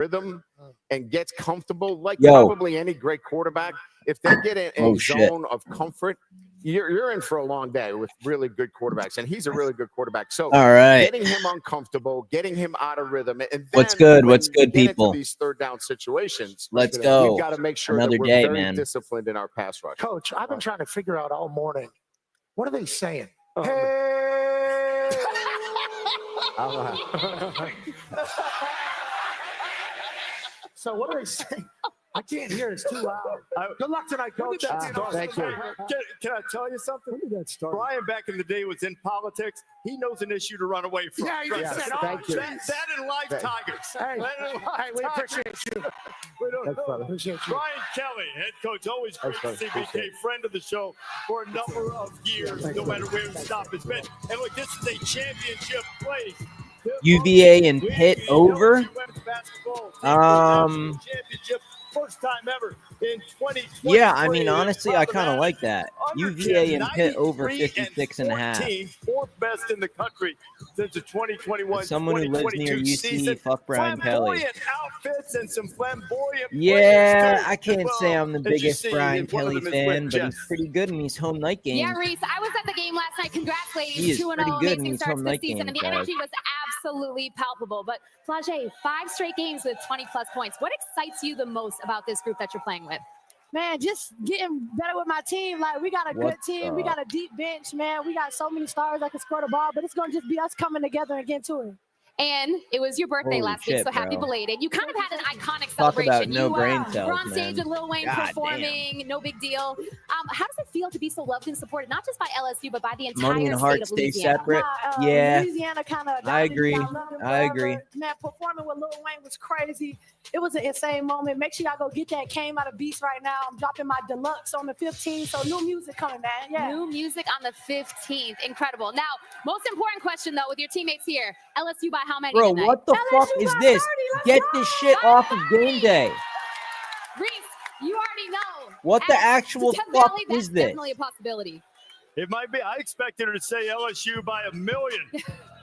rhythm and gets comfortable, like probably any great quarterback, if they get in a zone of comfort, you're in for a long day with really good quarterbacks, and he's a really good quarterback. So getting him uncomfortable, getting him out of rhythm, and then what's good, people? Into these third down situations, let's go. We've got to make sure that we're very disciplined in our pass rush. Coach, I've been trying to figure out all morning, what are they saying? Hey! So what are they saying? I can't hear. It's too loud. Good luck tonight, Coach. Thank you. Can I tell you something? When did that start? Brian, back in the day, was in politics. He knows an issue to run away from. Yeah, you said, thank you. That and live tigers. Hey, we appreciate you. We don't know. Appreciate you. Brian Kelly, head coach, always great to see BK, friend of the show for a number of years, no matter where the stop has been. And look, this is a championship place. UVA and Pitt over. First time ever in 2020. Yeah, I mean, honestly, I kind of like that. UVA and Pitt over 56.5. Fourth best in the country since the 2021. Someone who lives near UC, season. fuck Brian Kelly. Flamboyant outfits and some flamboyant. Yeah, I can't say I'm the biggest Brian Kelly fan, but he's pretty good in these home night games. Yeah, Reese, I was at the game last night. Congrats, ladies. He is 2-0, pretty good in amazing these starts home this night season, games, and the guys. energy was absolutely palpable. But Flage, 5 straight games with 20-plus points. What excites you the most about this group that you're playing with? Man, just getting better with my team. Like, we got a good team. We got a deep bench, man. We got so many stars that can score the ball, but it's going to just be us coming together and getting to it. And it was your birthday Holy last week, shit, so happy bro. belated. You kind of had an iconic Talk celebration. about no You brain were cells, on stage man. with Lil Wayne God performing, no big deal. How does it feel to be so loved and supported, not just by LSU, but by the entire Money and state heart of stay Louisiana? separate. Yeah, Louisiana kind of. I agree. I agree. Man, performing with Lil Wayne was crazy. It was an insane moment. Make sure y'all go get that. Came out of Beast right now. I'm dropping my deluxe on the 15th. So new music coming, man. Yeah. New music on the 15th. Incredible. Now, most important question, though, with your teammates here. LSU by how many bro, tonight? what the fuck is this? Get this shit off of Game Day. Reese, you already know. What the actual fuck Valley, is that's this? definitely a possibility. It might be. I expected her to say LSU by 1 million.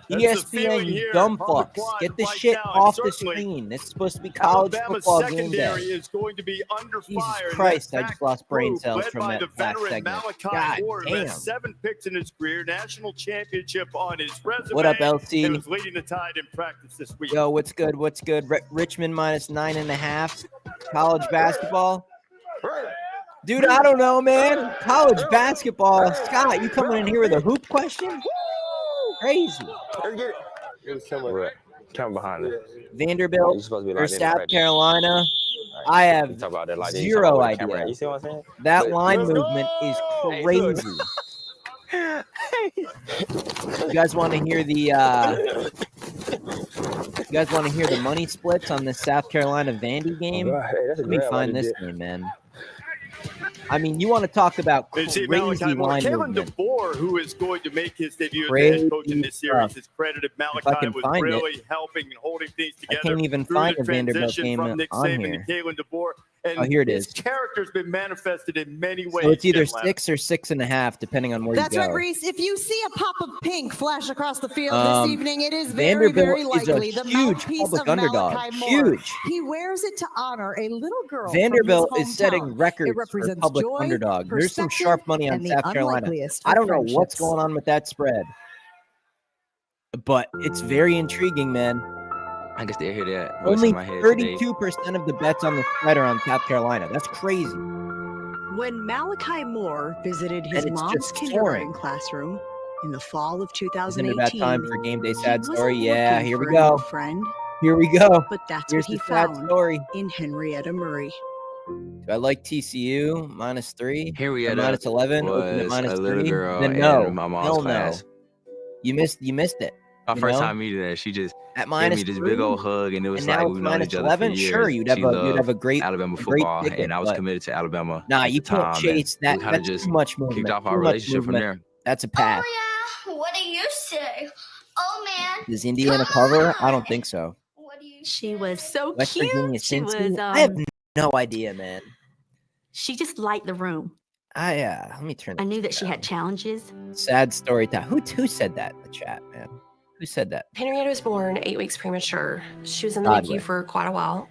ESPN, you dumb fucks. Get this shit off the screen. This is supposed to be college football Game Day. Is going to be under Jesus fire. Christ, I just lost brain cells from that last segment. God damn. 7 picks in his career, national championship on his resume. What up, LC? And was leading the Tide in practice this week. Yo, what's good? What's good? Richmond minus 9.5. College basketball. Dude, I don't know, man. College basketball. Scott, you coming in here with a hoop question? Crazy. Come behind it. Vanderbilt or South Carolina. I have zero idea. You see what I'm saying? That line movement is crazy. You guys want to hear the money splits on the South Carolina Vandy game? Let me find this game, man. I mean, you want to talk about crazy line Kalen movement. DeBoer, who is going to make his debut as the head coach in this series, is credited. Malachi was really helping and holding things together. I can't even find the Vanderbilt game from Nick on Saban here. to Kalen DeBoer. And Oh, here it is. His character's been manifested in many ways. So it's either Jim 6 or 6.5, depending on where That's you go. right, Reese. If you see a pop of pink flash across the field this evening, it is Vanderbilt very likely is a the huge mouthpiece public of underdog. Malachi Moore. Huge. He wears it to honor a little girl. Vanderbilt from his is setting hometown. records It for represents public joy, underdog. There's some perspective, sharp money on and the South Carolina. unlikeliest I of don't know what's friendships. going on with that spread, but it's very intriguing, man. I can still hear that. Only 32% of the bets on the spread are on South Carolina. That's crazy. When Malachi Moore visited his And it's mom's just kindergarten soaring. classroom in the fall of Isn't 2018, it about time for Game Day sad he wasn't story? Yeah, looking here we for a new go. friend, Here we go. but that's Here's what he the sad found story. in Henrietta Murray. Do I like TCU -3? Henrietta minus 11. Open at was -3. a little girl Then in no. my mom's Hell class. no. You missed it. My you first know? time meeting her, she just At gave me this big -3? old hug, and it was And like now we've it's known each other for -11. years. Sure, you'd have a great Alabama great football, ticket, and I was but committed to Alabama. Nah, at you the can't time, chase and that. we kinda That's just too much movement. kicked off Too our much relationship from movement. there. That's a pass. Oh, yeah. What do you say? Oh, man. Does Indiana cover? I don't think so. What do you She was so West cute. Virginia, She Cincy? was. I have no idea, man. She just liked the room. Let me turn. I knew that this she had down. challenges. Sad story time. Who said that in the chat, man? Who said that? Henrietta was born 8 weeks premature. She was in the Godwin. NICU for quite a while.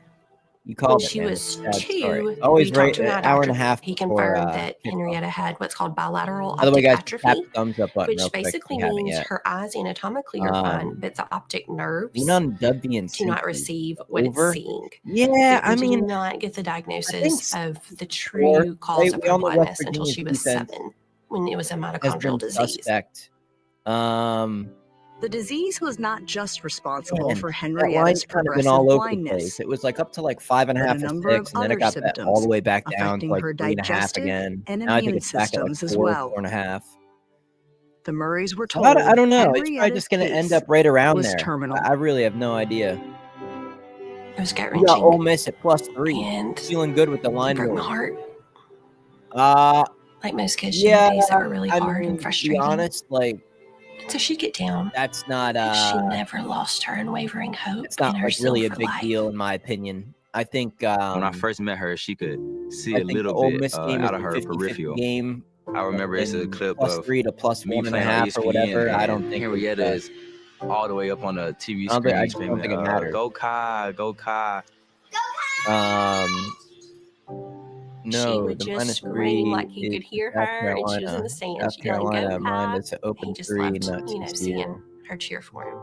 You called When it, she man. was Sad story. 2, Always we talked right to an eye an hour and doctor. a half He before, confirmed that kickoff. Henrietta had what's called bilateral By the way, optic guys, atrophy, tap the thumbs up button which real quick. basically We haven't means yet. her eyes anatomically are fine, but the optic nerves Lean on W and do not Cincy. receive what Over? it's seeing. Yeah, We I mean, did not get the diagnosis of the or, true cause right, of we her all know West blindness until Virginia's she was defense 7, when it was a has mitochondrial been disease. suspect. The disease was not just responsible Man, for that Henrietta's line's kind of been progressive all over the blindness. place. It was like up to like 5.5 but a to number 6, of and then it other got all symptoms the way back down to affecting like her 3.5 digestive again. and Now I think immune it's back at like systems as 4, well. 4.5. The Murrays were So told I don't know. It's probably Henrietta's just going to end case up right around was there. terminal. I really have no idea. It was gut We got Ole wrenching Miss at +3. and Feeling good with the it line broke my moving. heart. Like most kids, she Yeah, had days that were really I hard mean, and to be frustrating. honest, like, So she'd get down. that's not She never lost her unwavering hope it's not and her like really a silver big life. deal in my opinion. I think When I first met her, she could see I a think the little Ole bit Miss game out is of a her 50-50 peripheral. game. I remember it's a clip of +3 to me playing on +1.5 or whatever. ESPN, I don't and think Henrietta is all the way up on the TV I screen just don't screaming, think it matters. "Go Kai, go Kai!" She No, would the just scream -3 like he is could hear South her, and she was in the Carolina. stands South yelling, "Go Carolina Kai!" minus an He open just 3, loved, not seeing TCU. her cheer for him.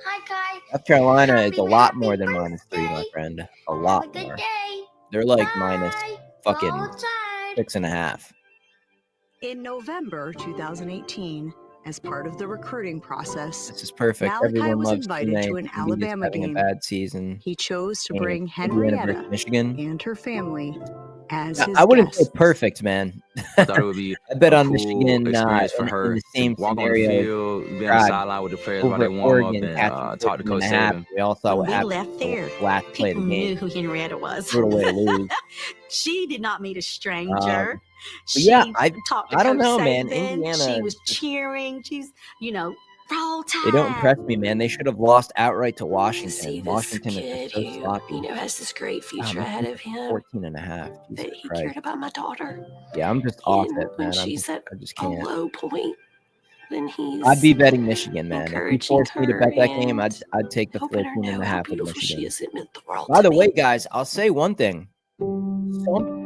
Hi, Kai. South Carolina is Happy, a lot happy more than -3, my birthday. friend. A Have a lot good more. day. They're like Bye. minus Go fucking outside. 6.5. In November 2018, as part of the recruiting process, This is perfect. Malachi Everyone was loves invited Gameday. to an He's Alabama having a game. bad season. He chose to And bring Indiana Henrietta versus Michigan. and her family as Yeah, his I wouldn't say guests. perfect, man. I thought it would be I bet a on cool Michigan experience for in her the to same walk on the scenario. field, be on the God, sideline with the players while over they at warm up, Oregon, and catching talk to 14 Coach and a half. Saban. We all saw When what we happened left there, the last play of people the game. knew who Henrietta was. Brutal way to lose. She did not meet a stranger. But yeah, She I talked to don't Coach know, man. Saban. Indiana, She was cheering. She's, roll tide. they don't impress me, man. They should have lost outright to See Washington. this Washington is kid just so who, sloppy. has this great future Wow, ahead of him, 14 and a half. but Jesus he Christ. cared about my daughter. Yeah, I'm just off And it, when man. she's at I just a can't. low point, then he's I'd be betting Michigan, man. If you encouraging forced me to her bet that game, and I'd take the helping her 14 and know a how half with beautiful she Michigan. is. It meant the world By to the me. way, guys, I'll say one thing.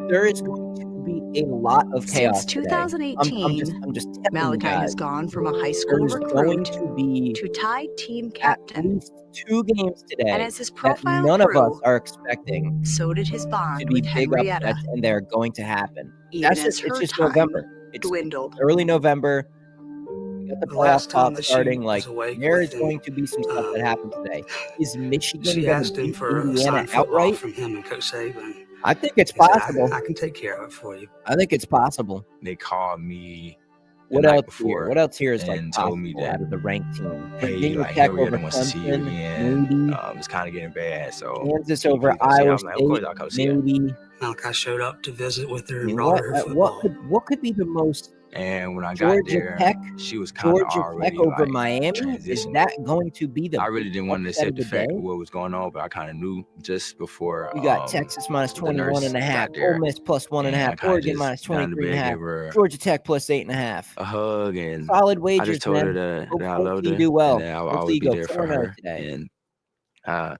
There is going to be a lot of chaos Since today. 2018, I'm just telling you Malachi guys. has gone from a high school There's going recruit to be to tied team at captain. least 2 games And today as his that profile none of us grew, are expecting so did his to bond be with big Henrietta, upsets, and they're going to happen. even That's as just, it's her just time November. It's dwindled. early November. We got the playoff last time talk that she starting. was Like, awake there with is him, going to be some stuff that happens today. Is Michigan she going asked to him beat for a Indiana signed football outright? from him and Coach Saban. I think it's He said, possible. I can take care of it for you. I think it's possible. They called me the What night else before here? What else here is like and told me possible that, out of the ranked team? hey, Virginia like Tech over Henrietta wants to see you Clemson, again. maybe. It's kind of getting bad, so Kansas can you over please come see her? I Iowa was like, of course State, I'll come see her. maybe. Malachi showed up to visit with her I and mean, brought her her football. what could be the most And when I got Georgia there, Tech, she was kind of Georgia Tech already over like Miami? Is transitioning. that going to be the I really didn't want to upset accept of the the fact day? of what was going on, but I kind of knew just before We got Texas minus the 21 nurse and a half, got there. Ole Miss plus 1.5, And I kind of Oregon just minus down the 23 and a bed half, gave her Georgia Tech plus 8.5. a hug, and Solid I wagers, just told her man. that I loved Hopefully you her do well. and that I would Hopefully always you be go there for 4-0 her. today. And I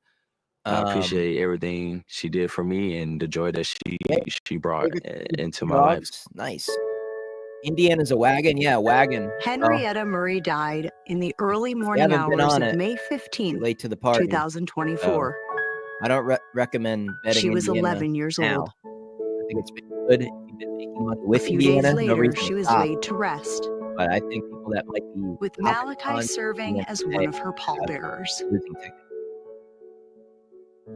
appreciate everything she did for me and the joy that she brought into my life. Nice. Indiana's a wagon. Yeah, wagon. Henrietta Murray died in the early You morning haven't been hours on of it. May You're 15th, late to the party. 2024. I don't recommend betting She was Indiana 11 years now. old. I think it's been good. If you've been making money A with few Indiana, days no later, reason she to was stop. laid to rest, But I think people that might be with hopping Malachi on serving Indiana as today one of her have pallbearers. losing tickets.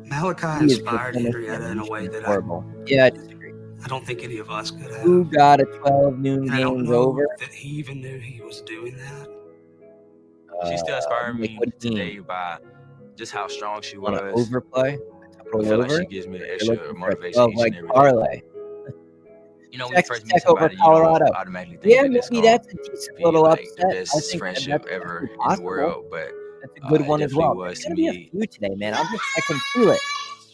Malachi He is inspired just Henrietta in a way that horrible. Yeah, I disagree. I don't think any of us could have. Who got a 12 noon And I don't games know over? that he even knew he was doing that. She still inspired Like, me what do you today mean? by just how strong she On an was. overplay? I Total feel like over? she gives me an You're extra looking for a motivation 12 each like and every day. parlay. You know, when you Texas first meet Tech over somebody, you don't Colorado. automatically think Yeah, that it's maybe going that's a decent be little like upset. the I best think friendship that's ever in the possible. world, but That's a good it one as definitely well. was There's to gonna be a me. few today, man. I can feel it.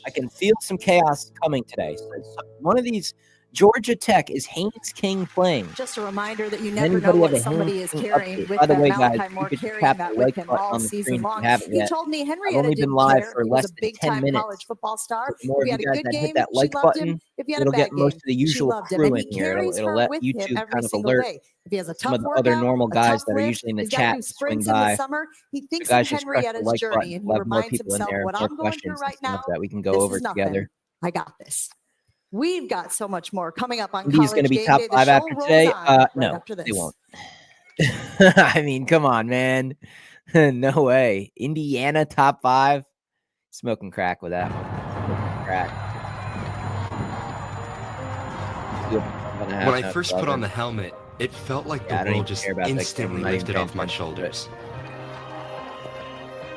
I can feel some chaos coming today. So one of these Georgia Tech, is Haynes King playing? Just a reminder that you never know Anybody have what a somebody is Haynes King carrying update? with By the them. way, guys, Malachi you Moore could carrying tap that the with like him button all on the season screen if long. you haven't He yet. told me I've Henrietta only been didn't live care. for He was less a than 10 big-time minutes. college football star. So the more If of he you had a guys good that hit game, that she like loved him. button, If he had a it'll bad get most game, of the she usual loved him. crew And in he here. carries It'll her let with him YouTube every kind of single alert day. If he has a some tough of the other workout, normal a guys tough that are lift, usually in the he's got to chat do to swing sprints in the by. summer. He You thinks of guys just press the Henrietta's like button. journey, and he We'll have more reminds people in himself, there, what more I'm going through questions and right stuff now, that we can go this over is nothing. together. I got this. We've got so much more coming up on Indy's going College to be Game top Day. The 5 show after rolls today. on right No, after this. they won't. I mean, come on, man. No way. Indiana top 5. Smoking crack with that one. Smoking crack. When I first put on the helmet, it felt like the world just instantly lifted off my shoulders.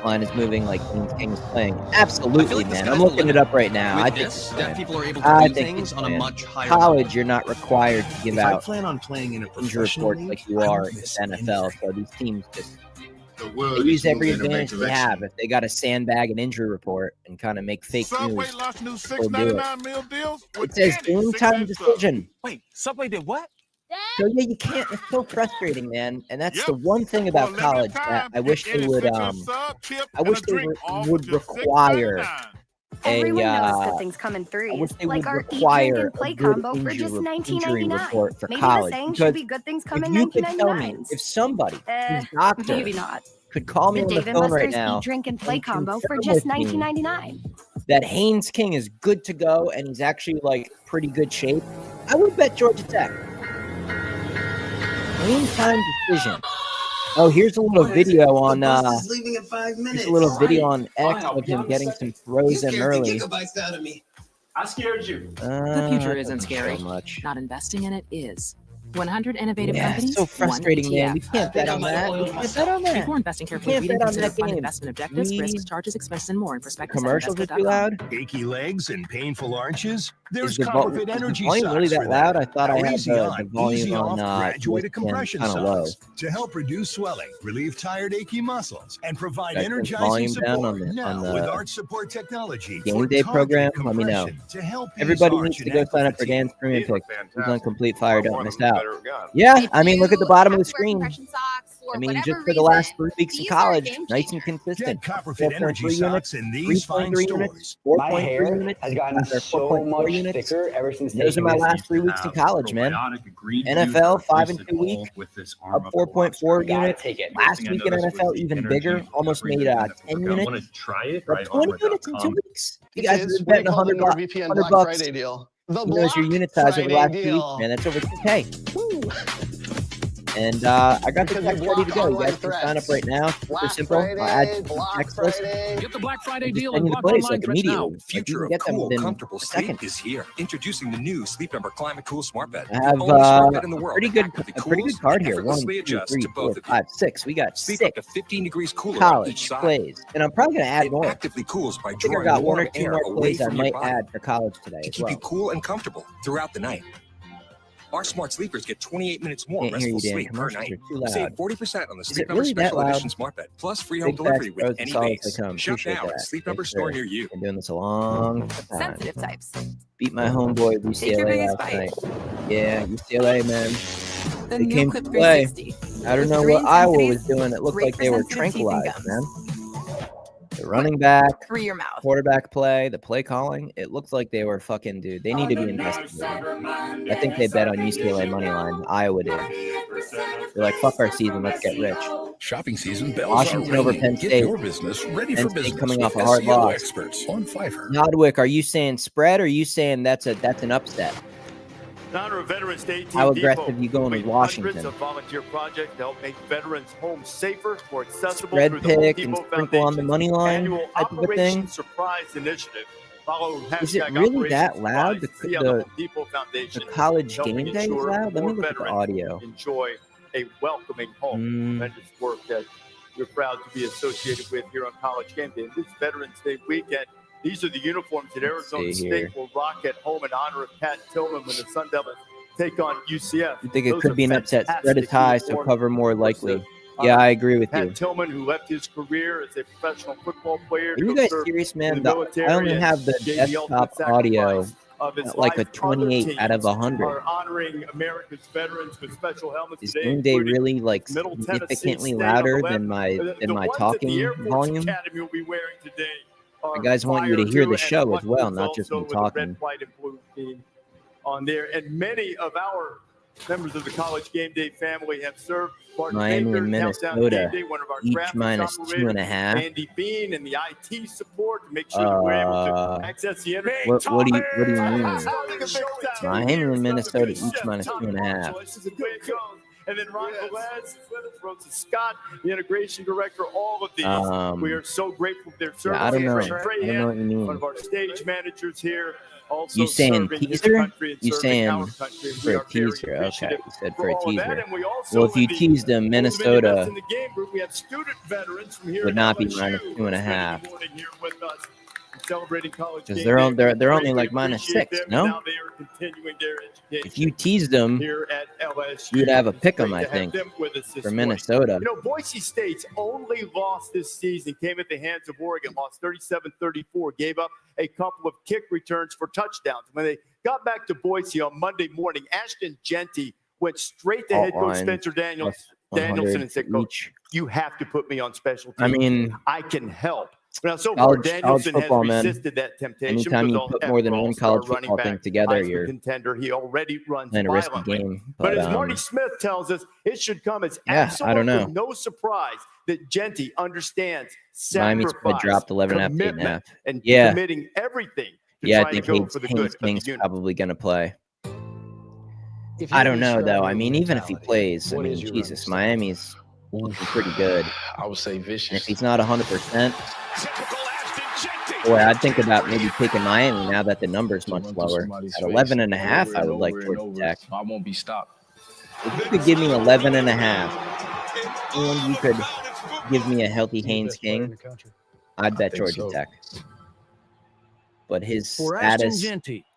Line is moving like Haynes King is playing. Absolutely, man. I'm looking it up right now. I think deaf people are able to do things on a much higher college, you're not required to give out I plan on playing in a injury reports like you are in the NFL. So these teams just they use every advantage they have. If they got to sandbag an injury report and kind of make fake news, they'll do it. It says game time decision. Wait, Subway did what? So yeah, you can't. It's so frustrating, man. And that's the one thing about college that I wish they would. I wish they would require Everyone knows that things come in threes. I wish they like would our require eat, drink, and play a good combo for just injury $19.99. report for Maybe college. the saying Because should be good things come in if you could tell me, $19.99. if somebody who's doctor Maybe not. could call me The on Dave the and phone right Buster's now eat, drink, and play and combo for confirm just with me $19.99. that Haynes King is good to go and he's actually like pretty good shape, I would bet Georgia Tech. Game time decision. Oh, here's a little video on leaving in 5 minutes. here's a little video on X of him getting some throws in early. I scared you. The future isn't so scary. much. Not investing in it is. 100 innovative Yeah, companies. it's so frustrating, man. We can't bet on that. We can't bet on that. Before investing carefully, can't reading bet on consider that fund game. investment objectives, risks, charges, expenses, and more in prospectus. Commercials are too loud. Achy legs and painful arches? There's Is the Copperfit Energy volume Socks really that for loud? that. I thought I had Easy the on, volume easy on off graduated compression kind of low. socks to help reduce swelling, relieve tired achy muscles, and provide Got the energizing volume down support. on the- Now on the with arch support technology Game for Day targeted program. Let me know. compression to help ease Everybody arch needs to and go ankle sign up for fatigue. Dan's premium pick. Who's on complete fire? Don't miss them out. better got. Yeah, I mean, look at the bottom of the screen. I mean, just for the last 3 weeks in college, nice and consistent. Get Copperfit Energy 4.3 units, Socks in these fine 3.3 stores. units, 4.3 units, has gotten so much thicker ever since those are my last 3 weeks in college, man. NFL 5 in 2 weeks, up 4.4 units. Last week in NFL even bigger, almost made 10 units. Try it, Up 20 units in 2 weeks. You guys have Is been what betting they call the 100 NordVPN $100 Black Friday deal. The You know, as your Black unit size over the last Friday 2 weeks, deal. man. That's over 2K. And I got the text ready to go. You guys can sign up right now. Super simple. I'll add you to the text list. Get the Black Friday Just deal send and you the Block plays Online like threats now. immediately. Like, you Future can of get them cool, within comfortable a sleep second. is here. Introducing the new Sleep Number Climate Cool Smart Bed. I have Only smart bed in the a world pretty that good actively card cools and here. 1, effortlessly 2, adjusts 3, to 4, both of you. 5, 6. We got Sleep 6 up to 15 degrees cooler on each college side. plays, and I'm probably gonna add It more. actively cools by I think I drawing got 1 or warm 2 air more away plays I from your might body add for college today to as keep well. you cool and comfortable throughout the night. Our smart sleepers get 28 minutes more Can't hear restful you, Dan. sleep per Commercials night. are too loud. Save 40% on the Is Sleep it Number really that Special loud? Edition Smart Bed, plus free home Big delivery facts, with bros, any as solid as base. they come. Shop Appreciate now at that. Sleep Number Yes, Store sir. near you. Been doing this a long time. Sensitive types. Beat my homeboy Take your UCLA biggest last bite. night. Yeah, UCLA, man. The They new came Clip to play. 360. I don't With know 3 what Iowa was intensities, doing. It looked great like for they were sensitive teeth and tranquilized, man. gums. The running back, Through your mouth. quarterback play, the play calling, it looks like they were fucking, dude. They need to be investigated. I think they bet on UCLA money line. Iowa did. They're like, fuck our season, let's get rich. Shopping season bells Washington are over ringing. Penn Get State. your business ready Penn for State business coming off with a hard SEO loss. experts on Fiverr. Nodwick, are you saying spread or are you saying that's an upset? In honor of Veterans Day, Team How aggressive Depot you going with leads Washington? Hundreds of volunteer projects to help make veterans' homes safer, more accessible Spread through the Home pick and Depot sprinkle on the Foundation's money line annual type of a Operation thing? Surprise Initiative. Follow Is it hashtag really Operation that loud? Surprise to see how the Home Depot Foundation The college helping game day is ensure loud? Let me more look at the veterans audio. enjoy a welcoming home. Tremendous work that you're proud to be associated with here on College Game Day. This Veterans Day weekend, these are the uniforms that Arizona see here. State will rock at home in honor of Pat Tillman when the Sun Devils take on UCF. You think it Those could are be an upset? Spread is fantastic high, so uniforms. cover more likely. Yeah, I agree with you. Pat Tillman, who left his career as a professional football player. Are you guys serious, man? I only have the desktop audio of his like a life. 28 out of 100. Are honoring America's veterans with special helmets Is today. Gameday really like Middle significantly Tennessee louder State on than the my left. The ones talking that the Air Force volume? Academy will be wearing today are You guys want you to fire hear too, the and show as well, buttons not just me also with the talking. red, white, and blue theme on there. And many of our members of the College Game Day family have served. Barton Miami Baker, and Countdown Minnesota, Game Day, one of our each graphics minus operators, 2.5. Andy Bean, and the IT support to make sure that we're able to access the internet. What do you mean? Miami and Minnesota each minus 2.5. This is a good go. And then Ron Velez, Rosa Scott, the integration director, all of these. We are so grateful for their service. I don't know. Trey I don't know what you mean. one of our stage managers here. Also You saying serving his teaser? country and You serving saying our country. And we for a are very teaser? Okay, appreciative you said for for a all of that. teaser. And we also, Well, if you in the teased them, Old Dominion Minnesota Bets in the game group, we have student veterans from here would at not be LSU minus who are 2.5. spending the morning here with us and celebrating College Because Game they're Day. on, they're We only greatly like minus appreciate 6. them, and No, now they are continuing their education if you teased them, here at LSU. you'd have a pick 'em, Great I to have think, them with us this for morning. Minnesota. You know, Boise State's only loss this season came at the hands of Oregon, lost 37-34, gave up a couple of kick returns for touchdowns. When they got back to Boise on Monday morning, Ashton Genty went straight to head coach Spencer Danielson and said, Coach, you have to put me on special teams. I mean, I can help. Now, so far, Danielson football, has resisted that temptation. Anytime you put more than one college football thing together, you're contender. He already runs in a risky violently. game. But as Marty Smith tells us, it should come as I don't know. absolutely no surprise that Genty understands Miami's sacrifice, dropped 11 after 8.5. commitment, and Yeah. committing everything to Yeah, I try to think go for the good of the Haynes unit. probably going to play. I don't know, though. I mean, even if he plays, I mean, Jesus, Miami's pretty good. I would say vicious. And if he's not 100%, boy, I'd think about maybe taking Miami now that the number's much lower. At 11.5, I would like Georgia Tech. I won't be stopped. If you could give me 11.5, and you could give me a healthy Haynes King, I'd bet Georgia Tech. But his status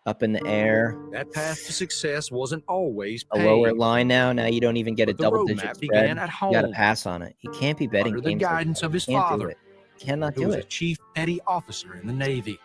up in the air, that path to success wasn't always a paid. lower line now. Now you don't even get a But the double-digit roadmap spread. began at You got to home. pass on it. You can't be betting Under the games like guidance that. of his You can't do father, it. Cannot who do was a it. chief petty officer in the Navy.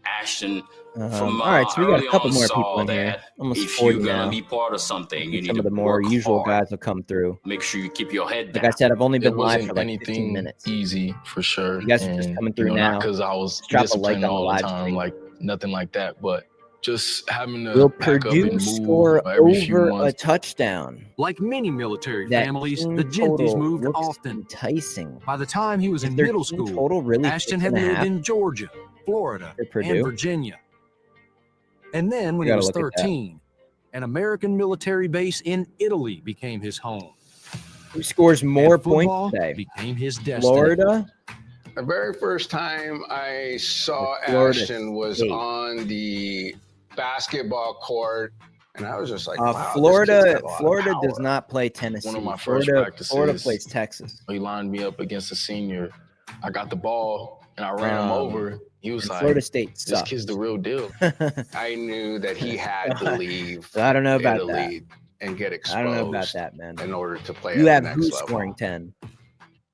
Ashton, All right, so we got a couple more people in here. Almost if 40 you're gonna now. be part of something, you need Some to of the more work usual hard. guys will come through. Make sure you keep your head Like down. I said, I've only been It live wasn't for like anything 15 minutes. easy for sure. You guys are just And, coming through not now. because I was Just drop a like disciplined on the all the live time, stream. like nothing like that. But just having to Will pack up Purdue and move score every few over a months. touchdown? Like many military That families, team the Genties total moved looks often. enticing. By the time he was Is in their middle team school, total really Ashton had 6.5? lived in Georgia, Florida, For Purdue? and Virginia. And then when We he gotta was look at that. 13, an American military base in Italy became his home. Who scores more And football points today? became his destiny. Florida? The very first time I saw Florida Ashton was State. on the basketball court, and I was just like, wow, this kid's got Florida a lot of Florida does power. not play Tennessee. One of my first Florida practices, plays Texas. He lined me up against a senior. I got the ball and I ran him over. He was and like, Florida State "This sucks." kid's the real deal." I knew that he had to leave So I don't know about Italy and get exposed I don't know about that, man. in order to play You at have the who next level. scoring 10?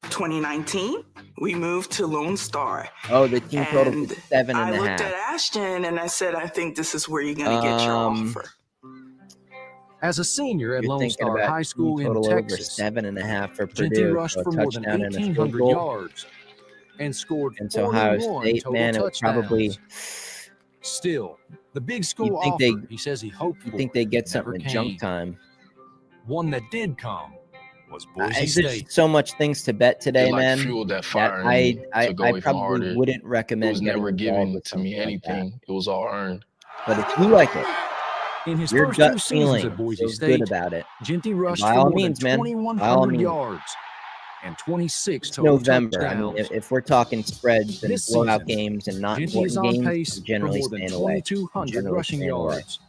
2019, we moved to Lone Star. Oh, the team total is And I 7.5. looked at Ashton and I said, I think this is where you're going to get your offer. As a senior at You're Lone thinking Star about High School team in total over Texas, 7.5 for Genty Purdue. rushed So a for more than touchdown and a field 1,800 goal. yards and scored And so Ohio 41 State, total man, it would touchdowns. probably. Still, the big school You think offer, they- he says he hoped You for think they get never something in came. junk time? One that did come was Boise There's State. so much things to bet today, It, like, man. fueled that fire in I me to go even probably harder. wouldn't It recommend was getting never involved given with to me something like that. anything. It was all earned. But if you like it, In his your first gut 2 seasons feeling at Boise feels State, good about it. Genty rushed by for all more means, than man. By all 2,100 means. yards and 26 It's total November. I touchdowns. mean, if we're talking spreads and This blowout season, games and not Genty is important on games, pace I'm for generally more than staying away. 2,200 Generally rushing staying away. yards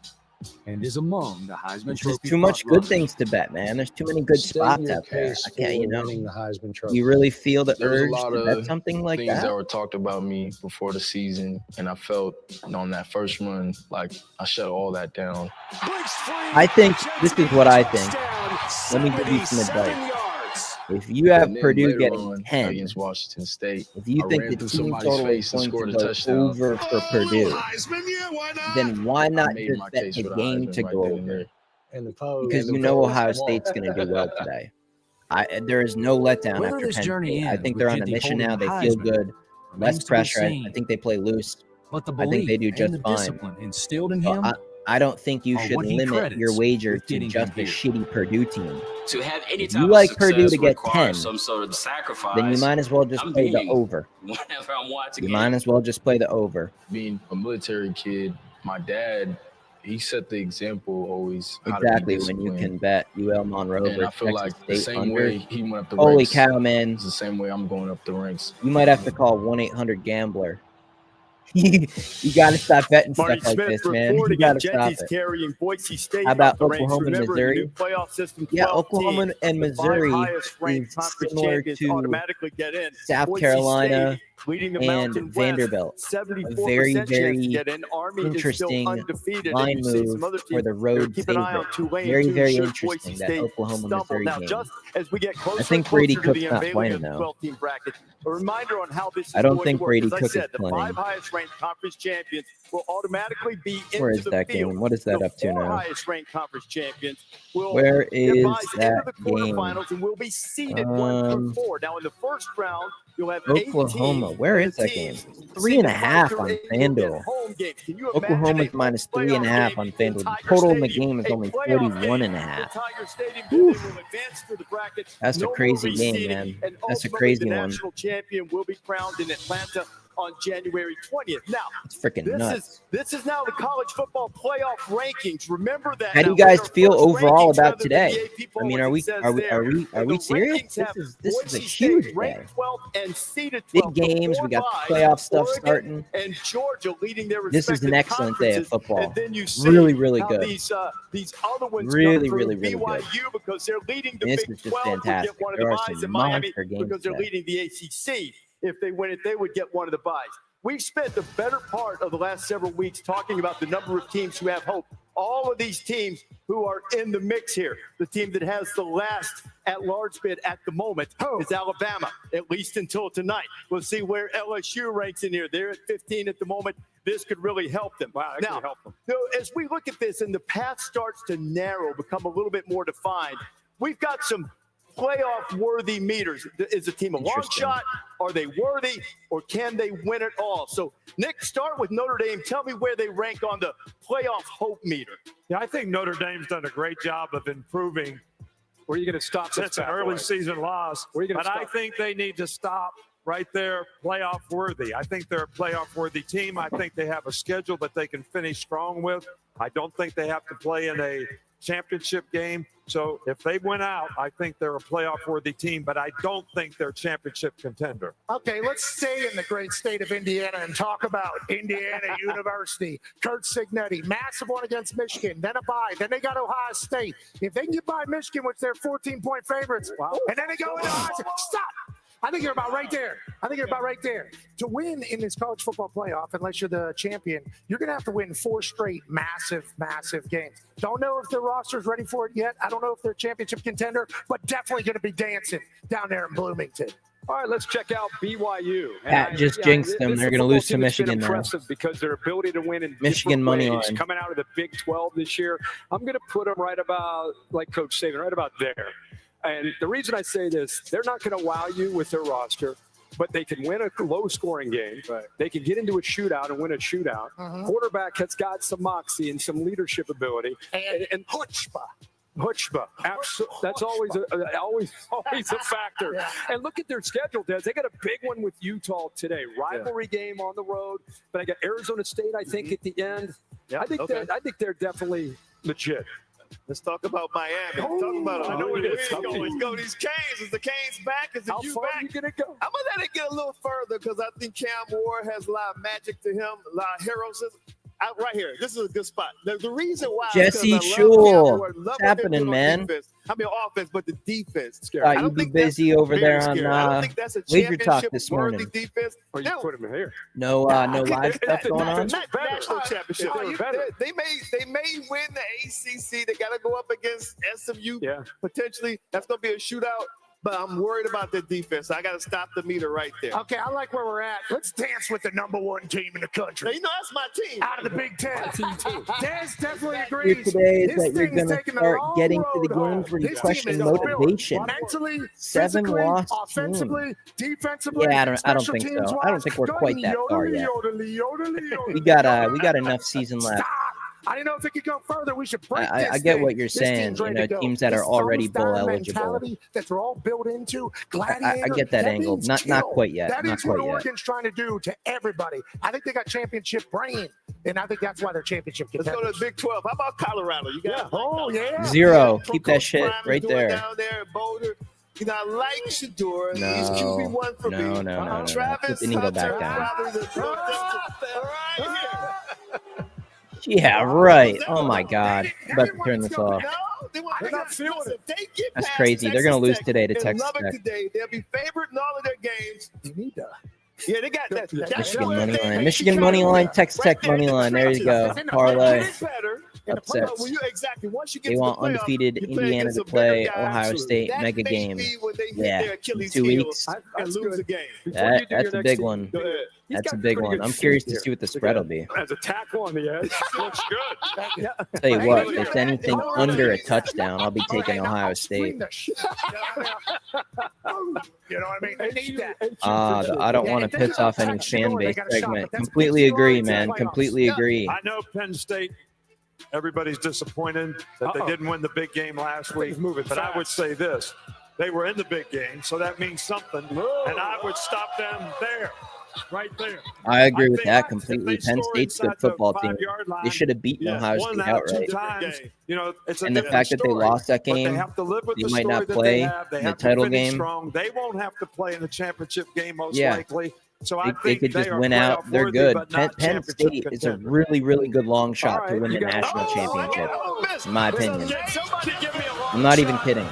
and is among the Heisman There's Trophy just too much front good things to bet, man. There's too many good State spots your out there. case I can't, for you know. winning the Heisman Trophy. You really feel the There was a urge lot to bet of something like things that that? were talked about me before the season, and I felt on that first run like I shut all that down. I think this is what I think. Let me give you some advice. If you have And then Purdue later getting on 10, against Washington State, if you I think ran the through team somebody's total is face and going scored to a go touchdown. over for Purdue, then why not made just my bet case the for the game Heisman to right go then and over? there. And the pose. Because And you the know pose, Ohio come State's on. going to do well today. There is no letdown Whether after this Penn journey State. I ends think with they're on a Ginty mission holding now. the They feel Heisman good. remains Less to be pressure. I seen. think they play loose. But the I think they belief do and just the fine. discipline instilled in So him I don't think you are should what he limit your credits wager with to getting just him a here. shitty Purdue team. To have any If type you of like Purdue success to get requires 10, some sort of sacrifice. then you might as well just I'm play the being over. whenever I'm watching You it. might as well just play the over. Being a military kid, my dad, he set the example always how Exactly, to be when you disciplined. can bet UL Monroe And I versus feel Texas like the State same under. way he went up the Holy ranks cow, man. is the same way I'm going up the ranks. You might have to call 1-800-GAMBLER. You got to stop betting Marty stuff like Smith this, man. You reporting, got and to stop Genty's it. carrying Boise State How about up the ranks. Oklahoma and Remember, the Missouri? new playoff system, 12 Yeah, Oklahoma teams, and the Missouri five highest-ranked is conference similar champions to automatically get in. South Boise Carolina State leading the and Mountain West, Vanderbilt. 74% A very, chance very to get in. Army is still interesting undefeated. line And you see some move other for teams the here. road Keep an eye on favorite. Tulane, Very, too, very should interesting, Boise that State Oklahoma-Missouri stumble. Now, game. just as we get closer think and Brady closer to the Cook's not unveiling playing, of the though. 12-team bracket, a reminder on how this is I don't going think to work. Brady As I Cook is said, the playing. five highest-ranked conference champions will automatically be Where into is the that field. game? What is that The up to four now? highest-ranked conference champions will Where get is buys that into the game? quarterfinals and will be seeded 1 through 4. Now, in the first round, you'll have 8 Oklahoma. teams. Where and is the that game? teams 3.5 on will get FanDuel. home games. Can you imagine Oklahoma's a minus home 3.5 playoff on game in FanDuel. The Tiger total in the Stadium? game is A only playoff game 41.5. in Tiger Stadium. Then they will advance through the bracket. That's a No more crazy game, reseeding, man. and That's a ultimately, crazy the one. national champion will be crowned in Atlanta on January 20th. Now, It's freaking nuts. this is now the college football playoff rankings. Remember that. How do now, you guys with our feel first overall rankings, about rather than today? the AP poll, I mean, as are it we says are we there. are we are And we the serious? rankings have This is a Boise huge State day. ranked 12th and seeded 12th. Big games. The We got four the buys, playoff stuff Oregon starting. and Georgia leading their This is an respective excellent day of conferences. football. And then you see Really, really how good. these other ones Really, come through. really, really good. BYU because they're leading the And this Big is just 12 would fantastic. get one of There the are buys, some and Miami monster games because they're today. leading the ACC. If they win it, they would get one of the buys. We've spent the better part of the last several weeks talking about the number of teams who have hope. All of these teams who are in the mix here. The team that has the last at-large bid at the moment is Alabama, at least until tonight. We'll see where LSU ranks in here. They're at 15 at the moment. This could really help them. Wow, that could help them. As we look at this and the path starts to narrow, become a little bit more defined, we've got some playoff-worthy meters. Is the team a long shot? Are they worthy? Or can they win it all? So, Nick, start with Notre Dame. Tell me where they rank on the playoff hope meter. Yeah, I think Notre Dame's done a great job of improving. Where are you going to stop? That's an early season loss. Where are you going to stop? I think they need to stop right there, playoff worthy. I think they're a playoff worthy team. I think they have a schedule that they can finish strong with. I don't think they have to play in a championship game. So if they win out, I think they're a playoff worthy team, but I don't think they're a championship contender. Okay, let's stay in the great state of Indiana and talk about Indiana University. Kurt Signetti, massive one against Michigan, then a bye, then they got Ohio State. If they can get by Michigan, which they're 14-point favorites, and then they go into Ohio State, stop. I think you're about right there. To win in this college football playoff, unless you're the champion, you're going to have to win 4 straight massive games. Don't know if their roster's ready for it yet. I don't know if they're a championship contender, but definitely going to be dancing down there in Bloomington. All right, let's check out BYU. Pat just jinxed them. They're going to lose to Michigan now. Impressive because their ability to win in Michigan money ways, line. coming out of the Big 12 this year. I'm going to put them right about, like Coach Saban, right about there. And the reason I say this, they're not going to wow you with their roster, but they can win a low-scoring game. Right. They can get into a shootout and win a shootout. Quarterback has got some moxie and some leadership ability. And chutzpah. Absolutely. That's always a factor. Yeah. And look at their schedule, Des. They got a big one with Utah today. Rivalry game on the road. But I got Arizona State, I think, at the end. Yeah, I think they're definitely legit. Let's talk about Miami. Talk about I know where it is. Let's go. These Canes. Is the Canes back? Is the How U far back? are you going to go? I'm going to let it get a little further because I think Cam Ward has a lot of magic to him, a lot of heroism. Right here. This is a good spot. The reason why Jesse Shule. What's happening, man? Offense, but the defense. Thought you'd be busy over there on I don't think that's a Leisure Talk this morning. Defense. Or you put him in here. No live stuff going on. National championship. They may win the ACC. They got to go up against SMU. Yeah. Potentially, that's going to be a shootout. but I'm worried about the defense. I got to stop the meter right there. Okay, I like where we're at. Let's dance with the #1 team in the country. Now, you know, that's my team. Out of the Big Ten. Des definitely Here agrees. today is This that you're thing's going to taking a start long getting to road the games where you home. question This team is built motivation. mentally, 7 physically, lost offensively, defensively. Yeah, I don't special think teams so. I don't wise. think we're Go quite ahead, that far yet. yodely. We got enough season left. I didn't know if it could go further. We should break I this get thing. what you're This saying. team's ready to go. Teams that This are already thumbs down bowl eligible. mentality that they're all built into. Gladiator, I get that angle. means Not kill. quite yet. That Not is what quite yet. Oregon's trying to do to everybody. I think they got championship brain, and I think that's why they're championship Let's go contenders. to the Big 12. How about Colorado? You got Oh, yeah. 0. Keep that shit right there. Down there at Boulder. You know, I like Shador. He's QB1 for me. No. Travis Put the needle back Hunter, down. probably the right here. Yeah, right. Oh, my God. I'm about to turn this off. They're not feeling it. They get That's past crazy. They're going to lose Texas today to Tech and Texas Lubbock Tech. today. They'll be favored in all of their games. Yeah, they got that. Michigan money line. Michigan money line. Texas Tech money line. There you go. Parlay. Upsets. Exactly. Once you get They to want the playoff, undefeated you play Indiana against to a better play guy. Ohio State That mega may game. be when they hit Yeah, their Achilles 2 heel weeks. and lose a game. That's a big one. That's a big one. I'm curious to see what the spread will be. As a tackle on the edge. Looks good. Tell you what, if anything under a touchdown, I'll be taking Ohio State. You know what I mean? They need that. I don't want to piss off any fan base segment. Completely agree, man. Completely agree. I know Penn State, everybody's disappointed that they didn't win the big game last week. But I would say this. They were in the big game, so that means something. And I would stop them there. Right there. I agree with that completely. Penn State's a good football team. They should have beaten Ohio State outright. You know, it's And the fact that they lost that game, they might not play in the title game. They won't have to play in the championship game most Yeah. likely. So I They think could just are win out. playoff They're worthy, good. but not Penn championship State is a contender. really, really good long shot to win the national championship, in my opinion. I'm not even kidding.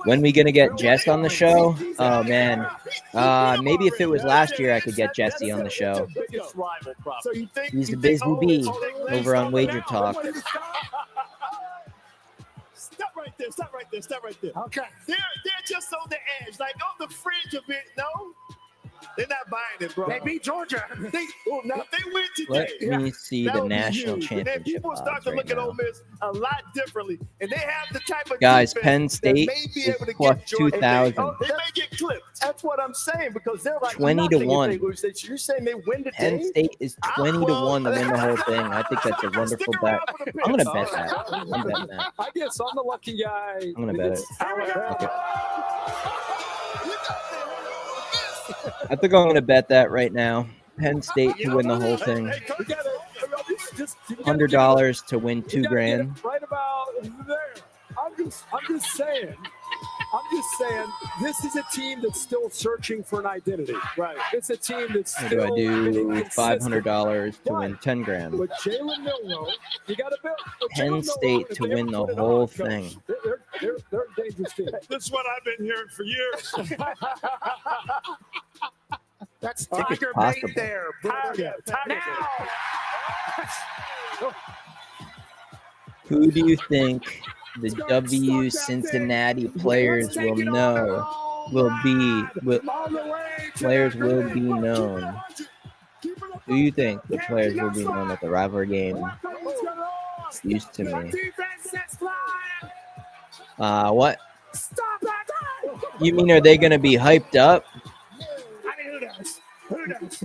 When we gonna get Jess on the show? Oh man, maybe if it was last year, I could get Jesse on the show. He's the busy bee over on Wager Talk. Stop right there. Stop right there. Stop right there. Okay. They're just on the edge, like on the fringe of it. No, they're not buying it, bro. They beat Georgia. Now, if they win today, Let me see that the would be national huge. And then championship people start odds to right look at now. Ole Miss a lot differently, and they have the type of Guys, defense Penn that State may be is able to plus get Georgia. 2,000. They may get clipped. That's what I'm saying, because they're like 20 to nothing if 1. they lose. You're saying they win today? Penn State is 20 to 1 to win the whole thing. I think that's a wonderful bet. I'm gonna bet that. I'm betting that. I guess I'm the lucky guy. I'm gonna bet it. Okay. I think I'm gonna bet that right now. Penn State to win the whole thing. $100 to win $2,000. Right about there. I'm just saying. This is a team that's still searching for an identity. Right. It's a team that's Or still do I do $500 to win $10,000? But Jalen Milroe, you got to build. Penn State to win the whole thing. They're a dangerous team. This is what I've been hearing for years. That's I think it's Tiger possible. bait there, brother. Who do you think the W Cincinnati players will know players will be known? Who do you think the players will be known at the rivalry game? Used to me. What? You mean are they going to be hyped up? Who knows?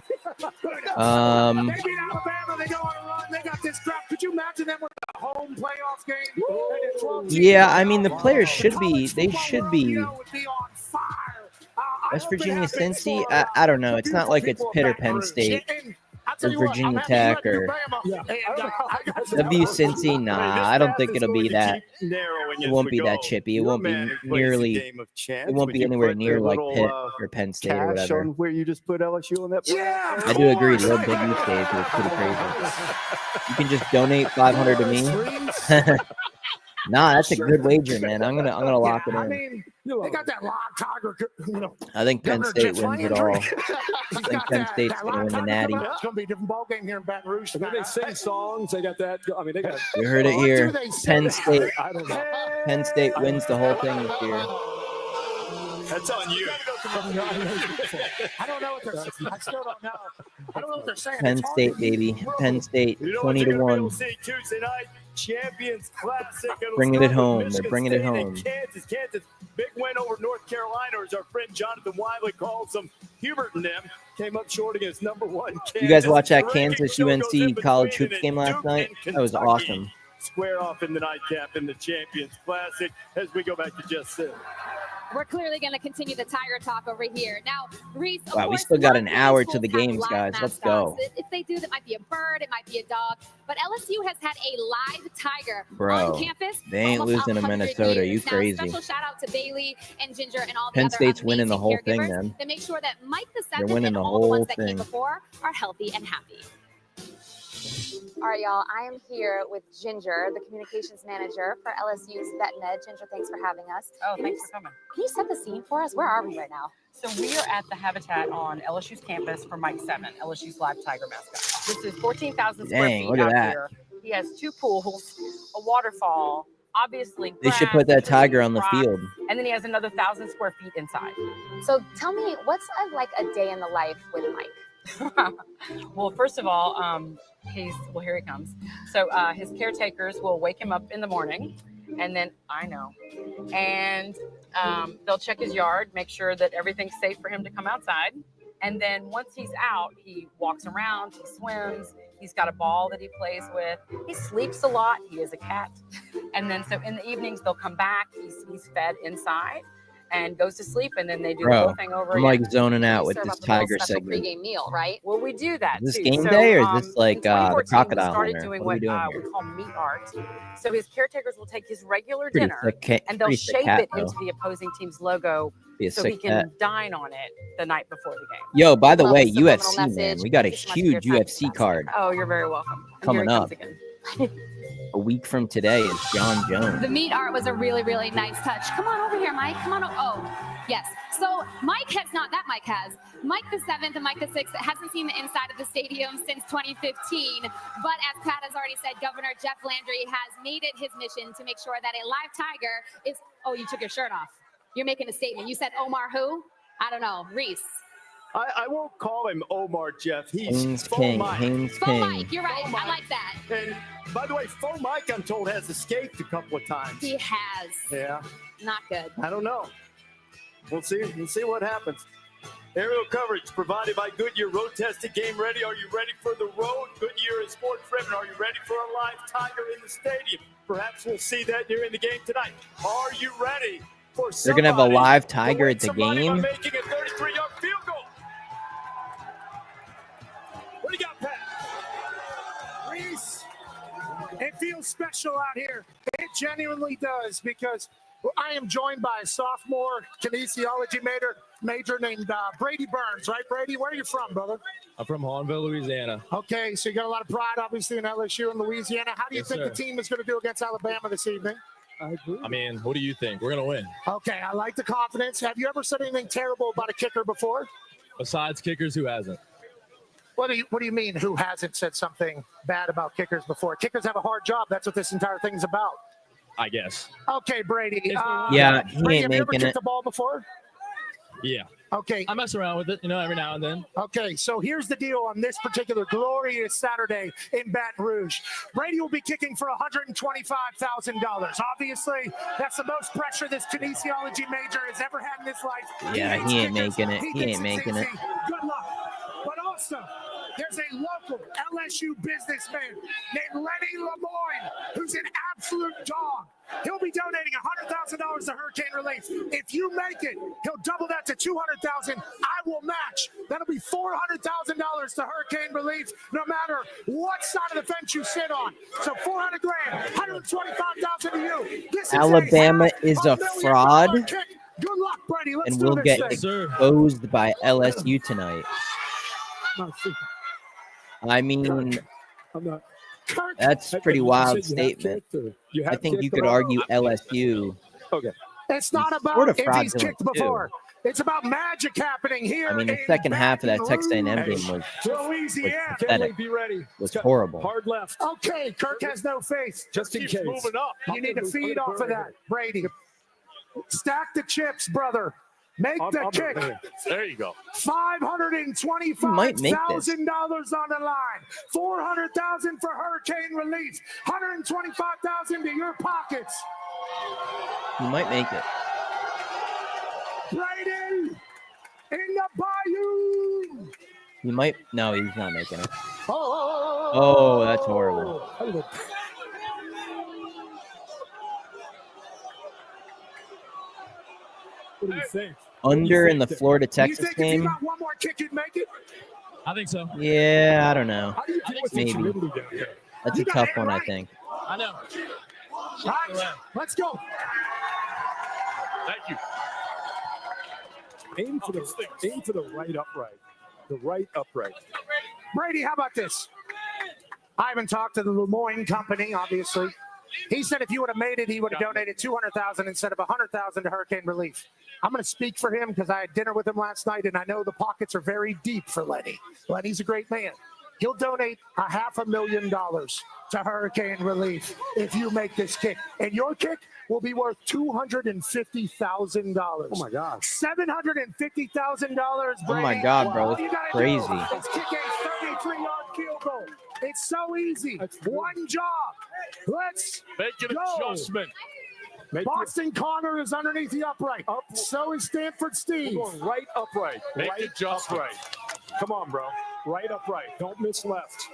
Maybe Alabama, they go on a run. They got this crowd. Could you imagine them with a home playoff game? Yeah, I mean the players should be. They should be. West Virginia, Cincy. I don't know. It's not like it's Pitt or Penn State or Virginia Tech or W Cincy. Nah, I don't think it'll be that. It won't be that chippy. It won't be nearly. It won't be anywhere near like Pitt or Penn State or whatever. On where you just put LSU on that. Yeah, I do agree. The old Big East days was pretty crazy. You can just donate $500 to me. Nah, that's a good wager, man. I'm gonna lock it in. I mean, they got that live tiger. I think Penn Governor State Jeff wins it Landry. all. He's I think got Penn State's that gonna live win the tiger Natty. coming up. It's gonna be a different ball game here in Baton Rouge. And then they sing songs. They got that. I mean, they got. You heard it here. Penn State. I don't know. Penn State wins the whole thing this year. That's on you. I don't know what they're saying. I still don't know. I don't know what they're saying. Penn State, baby. Penn State, 20-1. Tuesday night Champions Classic. Bringing it home. They're bringing it home. Kansas, big win over North Carolina, as our friend Jonathan Wiley calls them. Hubert and them came up short against number 1 Kansas. You guys watch that Kansas UNC college hoops game last night? That was awesome. Square off in the nightcap in the Champions Classic as we go back to Just Sid. We're clearly going to continue the Tiger talk over here. Now, Reese, Wow, we still got an hour to the games, guys. Let's go. If they do, that might be a bird, it might be a dog. But LSU has had a live tiger Bro, on campus. they ain't almost losing to 100 Minnesota. years. You crazy. Now, special shout out to Bailey and Ginger and all the Penn other State's winning the whole thing, caregivers then. that make sure that Mike the They're Seventh winning and the all the ones whole that came thing. before are healthy and happy. All right, y'all. I am here with Ginger, the communications manager for LSU's VetMed. Ginger, thanks for having us. Oh, thanks for coming. Can you set the scene for us? Where are we right now? So we are at the habitat on LSU's campus for Mike 7, LSU's live tiger mascot. This is 14,000 square Dang, feet look at out that. here. He has 2 pools, a waterfall, obviously They should grass, put that trees, tiger on the rocks, field. and then he has another 1,000 square feet inside. So tell me, what's like a day in the life with Mike? Well, first of all, here he comes. So his caretakers will wake him up in the morning, and then they'll check his yard, make sure that everything's safe for him to come outside. And then once he's out, he walks around, he swims, he's got a ball that he plays with. He sleeps a lot. He is a cat. And then so in the evenings, they'll come back. He's fed inside and goes to sleep, and then they do the Bro, whole thing over I'm again. like zoning out with Serve this up a little tiger special segment. pregame meal, right? Well, we do that Is this too. game So, day, or is this like in the 2014, crocodile we started dinner? doing What are we doing we here? call meat art. So his caretakers will take his regular Pretty dinner sick cat- and they'll pretty sick shape cat, it though. into the opposing team's logo Be a so he sick can cat. dine on it the night before the game. Yo, by the Love way, the subliminal UFC, man, message. we got a Thank you so much for your huge time, UFC card Oh, you're very welcome. And coming here he comes up. again. A week from today is John Jones. The meat art was a really, really nice touch. Come on over here, Mike. Come on. Oh, yes. So Mike has. Mike the 7th and Mike the 6th hasn't seen the inside of the stadium since 2015. But as Pat has already said, Governor Jeff Landry has made it his mission to make sure that a live tiger is. Oh, you took your shirt off. You're making a statement. You said Omar who? I don't know. Reese. I won't call him Omar, Jeff. He's Haynes Faux King. Mike. Haynes Faux King. Mike. You're right. Faux I like that. And by the way, Faux Mike, I'm told, has escaped a couple of times. He has. Yeah, Not good. I don't know. We'll see. We'll see what happens. Aerial coverage provided by Goodyear Road Tested Game Ready. Are you ready for the road? Goodyear is sport driven. Are you ready for a live tiger in the stadium? Perhaps we'll see that during the game tonight. Are you ready for They're gonna have a live tiger at the somebody by game. making a 33-yard field goal? What do you got, Pat? Reese, it feels special out here. It genuinely does, because I am joined by a sophomore kinesiology major named Brady Burns. Right, Brady? Where are you from, brother? I'm from Hahnville, Louisiana. Okay, so you got a lot of pride, obviously, in LSU and Louisiana. How do you Yes, think sir. the team is going to do against Alabama this evening? I mean, what do you think? We're going to win. Okay, I like the confidence. Have you ever said anything terrible about a kicker before? Besides kickers, who hasn't? What do you mean, who hasn't said something bad about kickers before? Kickers have a hard job. That's what this entire thing's about. I guess. Okay, Brady. Yeah, he Brady, ain't have you ever making kicked it. the ball before? Yeah. Okay. I mess around with it, every now and then. Okay, so here's the deal on this particular glorious Saturday in Baton Rouge. Brady will be kicking for $125,000. Obviously, that's the most pressure this kinesiology major has ever had in his life. Yeah, hates he ain't kickers. making it. He thinks ain't it's making it. easy. Good luck. But also, there's a local LSU businessman named Lenny Lemoyne, who's an absolute dog. He'll be donating $100,000 to hurricane relief. If you make it, he'll double that to $200,000. I will match. That'll be $400,000 to hurricane relief, no matter what side of the fence you sit on. So $400,000, $125,000 to you. This is Alabama is a fraud kick. Good luck, Brady. Let's and do will this get thing. exposed by LSU tonight. I mean, I'm not. Kirk. That's a pretty wild statement. I think you could argue LSU. Okay. It's not about sort of if he's fraudulent, kicked before. It's about magic happening here. I mean, the in second half of that Baton Texas A&M Rouge, game was Louisiana. pathetic. Be ready. Was horrible. Hard left. Okay, Kirk has no faith. Just in case. Moving up. You need to feed off of that, Brady. Stack the chips, brother. Make the kick. There you go. $525,000 might make this. on the line. $400,000 for hurricane relief. $125,000 to your pockets. You might make it. Brady in the bayou. You might. No, he's not making it. Oh, Oh, that's horrible. What do you think? Under in the Florida you Texas think if you game. got one more kick, you'd make it? I think so. Yeah, I don't know. How do you deal with Maybe. humidity down here? That's a tough one, I think. I know. Right, let's go. Thank you. Aim for the right upright. The right upright. Brady, how about this? I haven't talked to the Lemoyne company, obviously. He said if you would have made it, he would have donated $200,000 instead of $100,000 to hurricane relief. I'm going to speak for him because I had dinner with him last night, and I know the pockets are very deep for Lenny. Lenny's a great man. He'll donate $500,000 to hurricane relief if you make this kick. And your kick will be worth $250,000. Oh, my God. $750,000, Oh my Brady. God, bro. All you It's gotta crazy. do is kick a 33-yard field goal. It's so easy. One job. Let's Make an go. adjustment. Boston Connor is underneath the upright. So is Stanford Steve. We're going right upright. Make Right it just right. Come on, bro. Right upright. Don't miss left.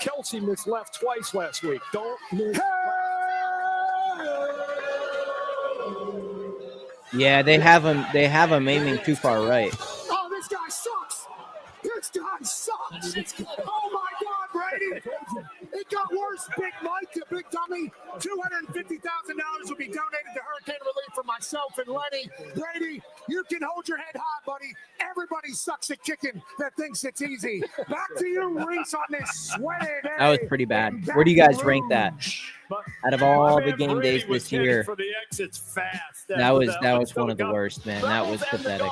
Kelsey missed left twice last week. Don't miss Yeah, they have him aiming too far right. Oh, this guy sucks. This guy sucks. Oh, my God, Brady. It got worse. Big Mike, the big dummy. $250,000 will be donated to hurricane relief for myself and Lenny. Brady, you can hold your head high, buddy. Everybody sucks at kicking that thinks it's easy. Back to you, Reese, on this sweaty day. That was pretty bad. Where do you guys rank that? Out of all the game days this year, For the exits fast. that was one of the worst, man. That was pathetic.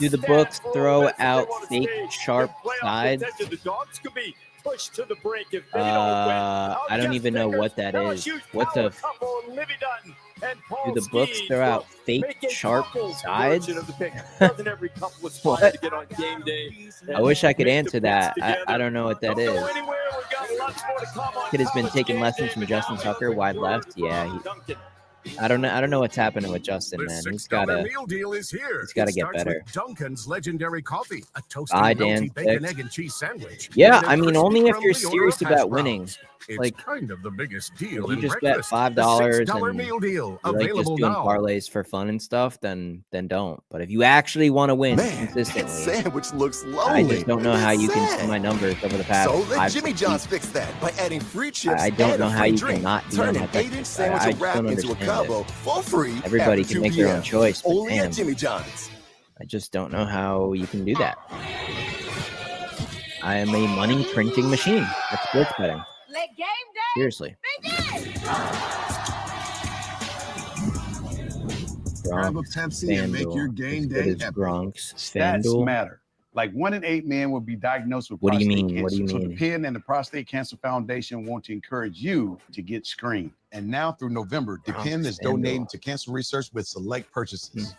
Do the books throw out fake sharp sides? The dogs could be pushed to the break if they don't win. I don't even know what that is. What's a? Do the books throw out fake sharp sides? What? I wish I could answer that. I don't know what that is. Kid has been taking lessons from Justin Tucker, wide left. Yeah, I don't know what's happening with Justin, man. He's gotta meal deal is here. He's gotta It get starts better. with Dunkin's legendary coffee, a toasted Bye, melty Dan. bacon, egg, and cheese sandwich. Yeah, and a I mean, crispy only if you're crumbly or serious hash about browns. winning. It's Like, kind of the biggest deal if in you just bet breakfast. $5 The $6 and meal deal you like just available doing now. parlays for fun and stuff, then don't. But if you actually want to win consistently, Sandwich looks I lonely. just don't know how you can see my numbers over the past So let 5 Jimmy 6 John's weeks. fix that by adding free chips I don't and know a how free you drink. cannot be Turn on an that bet. 8-inch sandwich I or just wrap don't into a understand combo it. for free. Everybody after can 2 make their own p.m. choice, but Only damn, at Jimmy John's. I just don't know how you can do that. I am a money printing machine at sports betting. Let game day Seriously. Grab a Gronk, Pepsi and make your FanDuel. game As day good as epic. Gronk's Stats FanDuel. matter. Like 1 in 8 men will be diagnosed with What do you prostate mean? cancer. What do you So the mean? PEN and the Prostate Cancer Foundation want to encourage you to get screened. And now through November, the PEN is donating to cancer research with select purchases.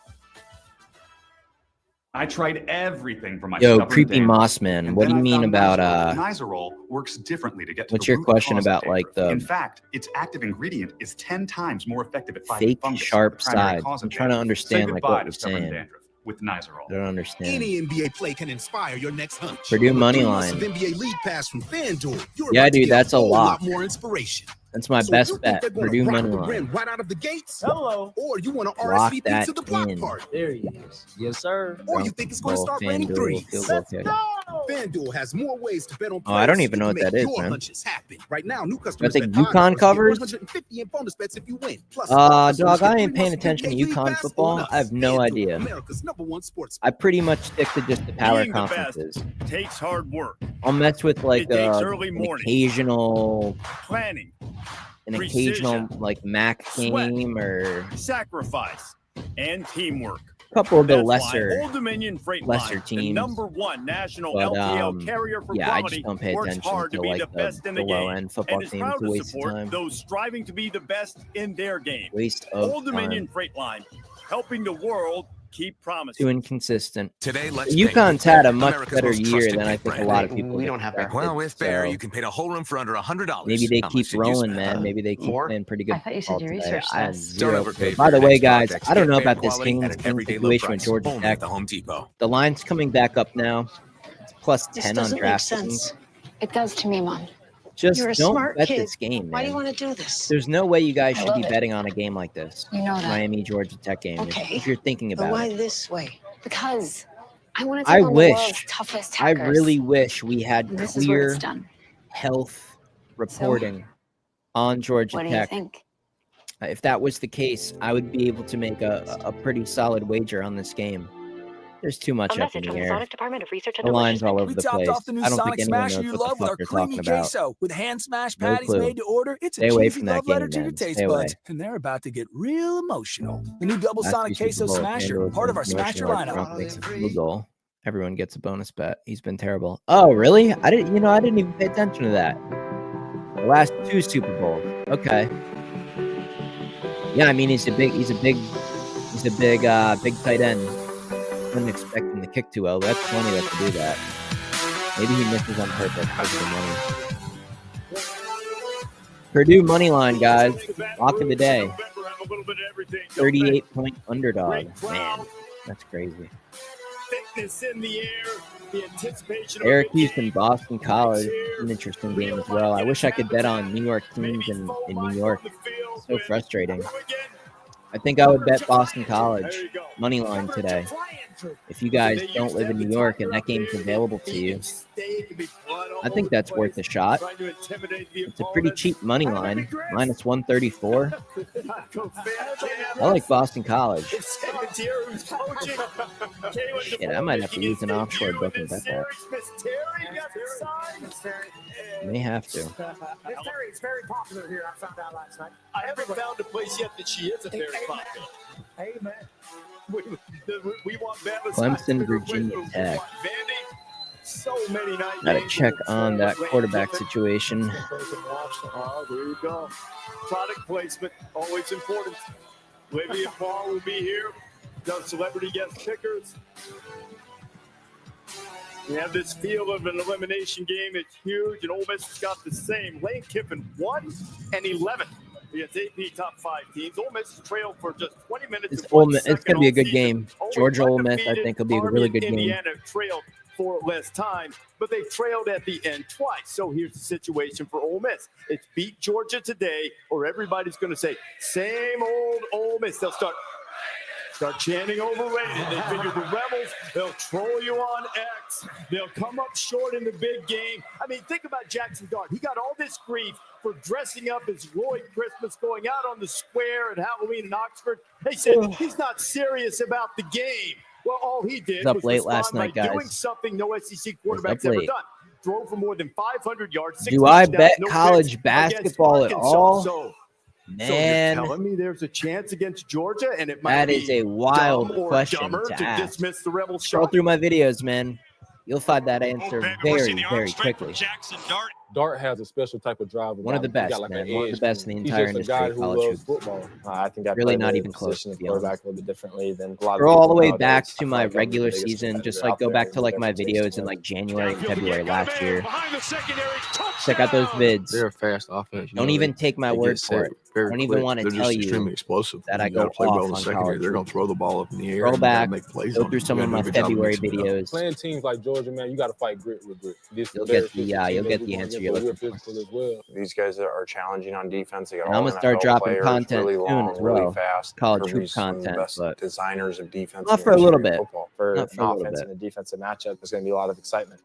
I tried everything for my Yo, stubborn creepy damage, moss man. and What do then you I mean found about Nizoral works differently to get to what's the your root question cause of about like dandruff. In the fact, its active ingredient is 10 times more effective at fighting fake fungus, sharp the primary sides? cause I'm of trying to dandruff. understand Say like goodbye what to you're stubborn saying. dandruff with Nizoral. I don't understand. Any NBA play can inspire your next hunch. Purdue money 3 months of line. NBA League Pass from FanDuel. You're Yeah, about to dude, get that's a whole lot. more inspiration. That's my So best you think bet. they're gonna Purdue rock money the line. rim right out of the gates? Hello. Or you want to Lock RSVP that to the block in. party? There he is. Yes, sir. Or you think it's going to start raining FanDuel, threes? field goal kick. FanDuel has more ways to bet on Oh, I don't players even so know you what can that is, make your man. hunches happen. Right now, new customers think bet UConn $5 covers? get $150 in bonus bets if you win. Plus, Dog, customers I get ain't 3 paying months of attention to NBA League UConn Pass football. on us. I have no FanDuel, idea. America's #1 sports. I pretty much stick to just the power Being the best conferences. takes hard work. I'll mess with like It takes an early morning. occasional Planning, like Mac game or sacrifice, and teamwork. a couple of the That's why lesser Old Dominion Freight lesser Line, the teams. #1 national But, LTL carrier for yeah, I quality, just don't pay works attention hard to to be like the best in the low game, end football and is teams. proud It's a to waste of support time. those striving to be the best in their game. Waste of Old Dominion time. Freight Line, helping the world keep promising. Too inconsistent. Today, let's UConn's pay. had a much America's better most year trusted than I pay think a brand. lot of people We don't have that. expected, Well, with Bear, so you can pay the whole room for under $100. maybe they How keep much did you rolling, spend? man. Maybe they keep playing pretty good I thought you football said your today. research I have says. zero Don't overpay clue. for By the your way, next guys, project. I don't Get know fair about this quality game at an everyday low situation with price, Georgia only Tech. at the Home Depot. The line's coming back up now. It's plus This 10 on doesn't make DraftKings. sense. It does to me, Mom. Just You're a don't smart bet kid. this game, Why do you man. want to do this? There's no way you guys I should be love it. betting on a game like this. You know that. Miami Georgia Tech game. Okay, If you're thinking but about why it. this way? Because I want to I take on the wish. world's toughest I hackers. really wish we had This is where clear it's done. health reporting on Georgia What do you Tech. think? If that was the case, I would be able to make a pretty solid wager on this game. There's too much up in the air. Department of Research The line's all over We the topped place. off the new I don't Sonic think anyone Smasher knows you what the love with fuck our they're creamy talking about. queso with hand smashed No patties clue. made to order. It's a Stay away cheesy from that love game, letter to your man. taste Stay away. buds, and they're about to get real emotional. The new double Last Sonic two Super Queso Bowls, Smasher, FanDuel part of our has promotion Smasher where lineup. Gronk makes a field goal. Everyone gets a bonus bet. He's been terrible. Oh, really? I didn't even pay attention to that. The last two Super Bowls. Okay. Yeah, I mean he's a big tight end. Wouldn't expect him to kick too well. That's funny that to do that. Maybe he misses on purpose because of the money. Purdue money line, guys. Lock of the day. 38-point underdog. Man, that's crazy. Thickness in the air, the anticipation of Syracuse and Boston College. An interesting game as well. I wish I could bet on New York teams in New York. So frustrating. I think I would bet Boston College money line today. If you guys don't live in New York and that game's available to you, I think that's worth a shot. It's a pretty cheap money line, minus 134. I like Boston College. Shit, I might have to use an offshore book and bet that. May have to. Miss Terry is very popular here. I found out last night. I haven't found a place yet that she is a very popular. Amen. We want Vandy. Clemson, Virginia Tech. So many night Gotta games. check on that quarterback situation. Oh, there you go. Product placement, always important. Olivia Paul will be here. Does celebrity guest pickers. We have this feel of an elimination game. It's huge, and Ole Miss has got the same. Lane Kiffin 1 and 11 against AP top 5 teams. Ole Miss trailed for just 20 minutes. It's going to be a good game. Georgia Ole Miss, I think, will be a really good game. Indiana trailed for less time, but they trailed at the end twice. So here's the situation for Ole Miss. It's beat Georgia today, or everybody's going to say, same old Ole Miss. They'll start chanting overrated. They figure the Rebels, they'll troll you on X. They'll come up short in the big game. I mean, think about Jackson Dart. He got all this grief for dressing up as Roy Christmas, going out on the square at Halloween in Oxford. They said he's not serious about the game. Well, all he did was was late respond last night, by guys. doing something no SEC quarterback's up ever late. done. Throw for more than 500 yards. 6 Do I touchdowns, bet no college picks against basketball at Arkansas. all? So Man, you're telling me there's a chance against Georgia, and it might that be is a wild dumb or question dumber to to ask. dismiss the Rebels. Scroll through my videos, man. You'll find that answer very, very quickly. Dart has a special type of drive. One of the He best, got like man. an One of the edge best to in him. the entire He's just a industry guy of who college loves hoops. football. I think I Really play not the even close, position to of be honest. quarterback a little bit differently than a lot of Scroll all the way people back nowadays. to I feel my like I'm the regular biggest season. Just competitor like out go there back in to like my different videos tastes. in like January and February last year. Check out those vids. They're a fast offense. Don't even take my word for it. I don't even want to They're tell just you extremely explosive. that I You gotta go play well off in the on secondary. college. They're going to throw the ball up in the air. Scroll and you gotta back, make plays go on through it. some You of my gotta do a good job of February mixing it up. videos. Playing teams like Georgia, man, you got to fight grit with grit. You'll get the answer you're looking for. Physical as well. These guys are challenging on defense. They got And all I'm gonna start NFL dropping players, content really soon long, as well. really fast. College hoop Kirby's one of the content, best but designers of defense. not in for a little history of bit. Football. For Not for an a little offense bit. and a defensive matchup, there's going to be a lot of excitement.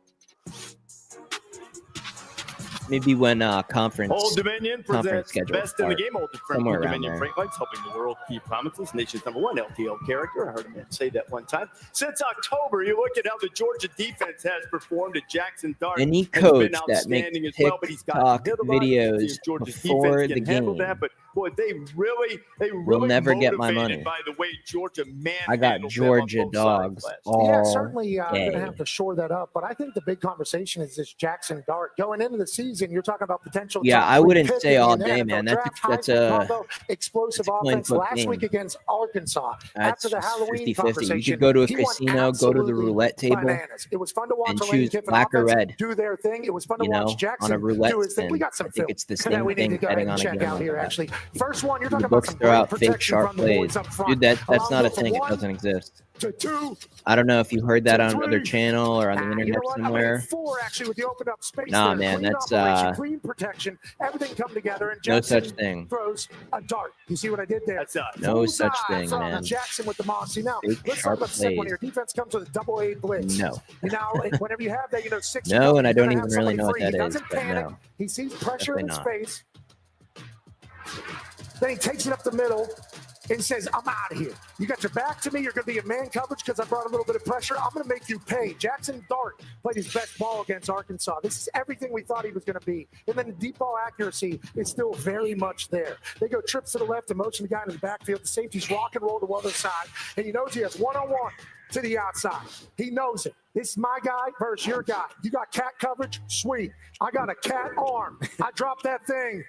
Maybe when conference Old Dominion conference presents schedule Best in the start. Game. Old Somewhere around Dominion there. Freight Lights, helping the world keep promises. Nation's #1 LTL character. I heard a man say that one time. Since October, you look at how the Georgia defense has performed. At Jackson Dart Any has been coach that outstanding makes as well, but he's got TikTok hit a lot. You can see videos if Georgia's before defense the can handle game that, but boy, they really will never get my motivated money. by the way Georgia I got Georgia dogs all Yeah, certainly day. going to have to shore that up. But I think the big conversation is this Jackson Dart. Going into the season, you're talking about potential. Yeah, top I three wouldn't pick say in the all NFL day, man. That's draft. that's Heisman a combo, explosive that's a coin offense flip last game. week against Arkansas. That's After the Halloween 50-50. conversation, You could go to a he went casino, go to the absolutely roulette table, bananas. It was fun to watch and the Lane choose Kiffin black or offense red. do their thing. It was fun to You watch know, Jackson on a roulette do his thing. We spin. got some I think film it's the that same we need to thing go ahead betting and on a check game out like here. that. Actually, first one, you're talking The about books some throw great out fake protection sharp from the plays. boys up front. Dude, that's Allow not a them from thing. It one doesn't exist. to two. I don't know if you heard that on another three. channel or on the You internet know what? I mean, somewhere. 4 actually with the open up space. Nah, there. man, Clean that's, operation, clean protection, everything come together. And No Jackson such thing. throws a dart. You see what I did there? That's No Bullseye such thing, from man. Jackson with the Mossy. Now, Fake let's talk sharp about the second one plays. here. Defense comes with a double-A blitz. No. You know, whenever you have that, 6 No, and I don't you're even gonna really have know what somebody that free. is, He doesn't but panic. no. He sees pressure in his Definitely face. Then he takes it up the middle and says, I'm out of here. You got your back to me. You're going to be in man coverage because I brought a little bit of pressure. I'm going to make you pay. Jackson Dart played his best ball against Arkansas. This is everything we thought he was going to be. And then the deep ball accuracy is still very much there. They go trips to the left and motion the guy in the backfield. The safeties rock and roll to the other side. And he knows he has one-on-one to the outside. He knows it. This is my guy versus your guy. You got cat coverage? Sweet. I got a cat arm. I dropped that thing.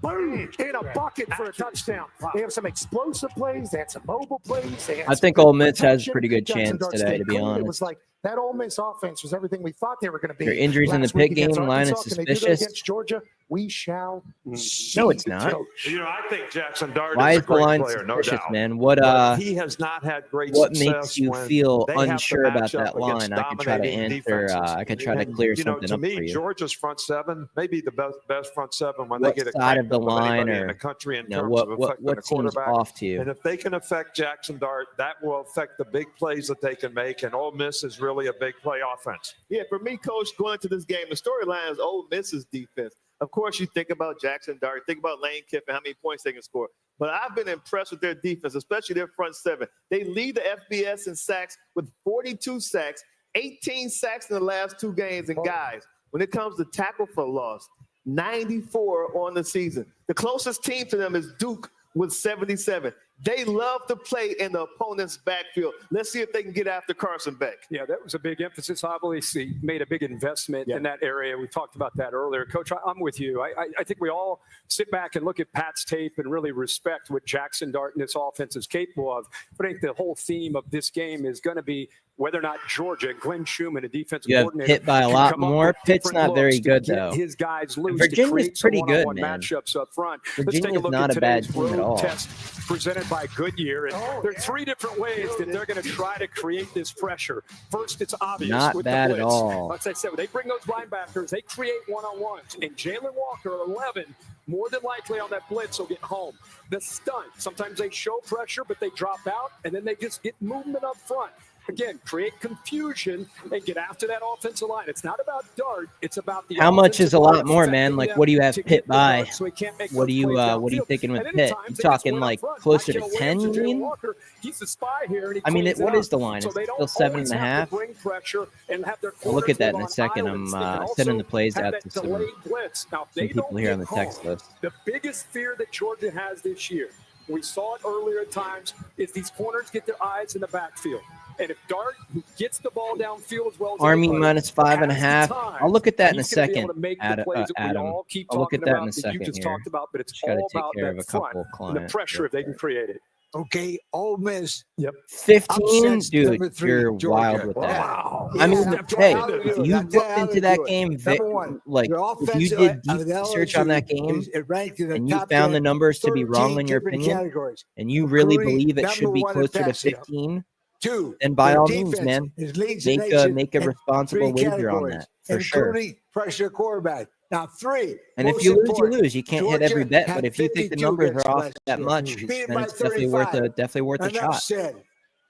Boom, in a bucket for a touchdown. They have some explosive plays. They had some mobile plays. They had I some think good Ole Miss has a protection. pretty good Jackson chance Dart today, stayed to be clean. It honest. was like that Ole Miss offense was everything we thought they were going to be. Your injuries in the last week pit against game line is Arkansas. Can they do that suspicious. against Georgia? We shall see. No, it's not. You know, I think Jackson Dart Why is a is the great line player, no suspicious, doubt. man? What But he has not had great what success makes you when feel they have to unsure about match that up against line? I could try to dominating answer. defenses. I could try to And, clear you know, something to up me, for you. Georgia's front seven, maybe the best front seven when What they get a side of the line in or, the country in you know, terms what of what affecting the what seems quarterback. off to you? And if they can affect Jackson Dart, that will affect the big plays that they can make. And Ole Miss is really a big play offense. Yeah, for me, Coach, going into this game, the storyline is Ole Miss's defense. Of course, you think about Jackson Dart, think about Lane Kiffin, how many points they can score. But I've been impressed with their defense, especially their front seven. They lead the FBS in sacks with 42 sacks, 18 sacks in the last 2 games. And guys, when it comes to tackle for loss, 94 on the season. The closest team to them is Duke with 77. They love to play in the opponent's backfield. Let's see if they can get after Carson Beck. Yeah, that was a big emphasis. Obviously, made a big investment in that area. We talked about that earlier. Coach, I'm with you. I think we all sit back and look at Pat's tape and really respect what Jackson Dart and this offense is capable of. But I think the whole theme of this game is going to be whether or not Georgia, Glenn Schumann, a defensive You have coordinator, Pitt by a can lot come up more. with Pitt's different not very looks to good, get though. his guys loose Virginia's to create pretty some good, one-on-one man. matchups up front. Let's take a Virginia's look not at a bad today's team at road all. test presented by Goodyear. And there are 3 different ways that they're going to try to create this pressure. First, it's obvious Not with bad the at blitz. all. Like I said, when they bring those linebackers, they create one-on-ones. And Jalen Walker, 11, more than likely on that blitz will get home. The stunt, sometimes they show pressure, but they drop out, and then they just get movement up front. Again, create confusion and get after that offensive line. It's not about Dart. It's about the How much is a lot offensive more, line man? affecting Like, them what do you have to Pitt get the by? dart so he can't make What those are you plays what are you downfield. thinking with And Pitt? anytime You they just talking win like up front. closer to Michael 10, Williams you or Jalen mean? Walker, he's the spy here, and he I mean, cleans what it is the up. line? So It's they still don't 7.5. have to bring pressure and have their I'll look at that in a corners second. live on I'm islands. They can sending also the plays have out that to some delayed blitz. Now, if they people don't here on get the text home, list. the biggest fear that Georgia has this year, we saw it earlier at times, is these corners get their eyes in the backfield. And if Dart, who gets the ball downfield as well as Army anybody, minus 5.5. has the time, I'll look at that in a he's gonna be second, able to make the Adam. plays that we Adam. all keep I'll look at talking that in a about, that you second just here. talked about, but it's Just gotta all take about care of that a couple front of and the clients pressure real if they can quick. create it. Okay, Ole Miss. Yep. 15, Upsets dude, number 3, you're Georgia. wild with that. Wow. I mean, Yeah, hey, how to if do it. you I'll tell looked how into to that do it. game, Number one, like their if you offensive did deep of the research on that game is ranked in the and you top found 10, the numbers to be wrong 13 in your different opinion, categories, and you really including believe it number should be 1 in closer to passing. 15, 2, then by their all means, defense man, is leads the make nation a in responsible 3 wager on categories, that for sure. including pressure quarterback. Now, 3. And if most you lose, you important, lose. You can't hit every Georgia bet, had but if you think the 52 numbers hits are off last that year. much, Beat then by it's definitely worth 35. a shot. Enough said.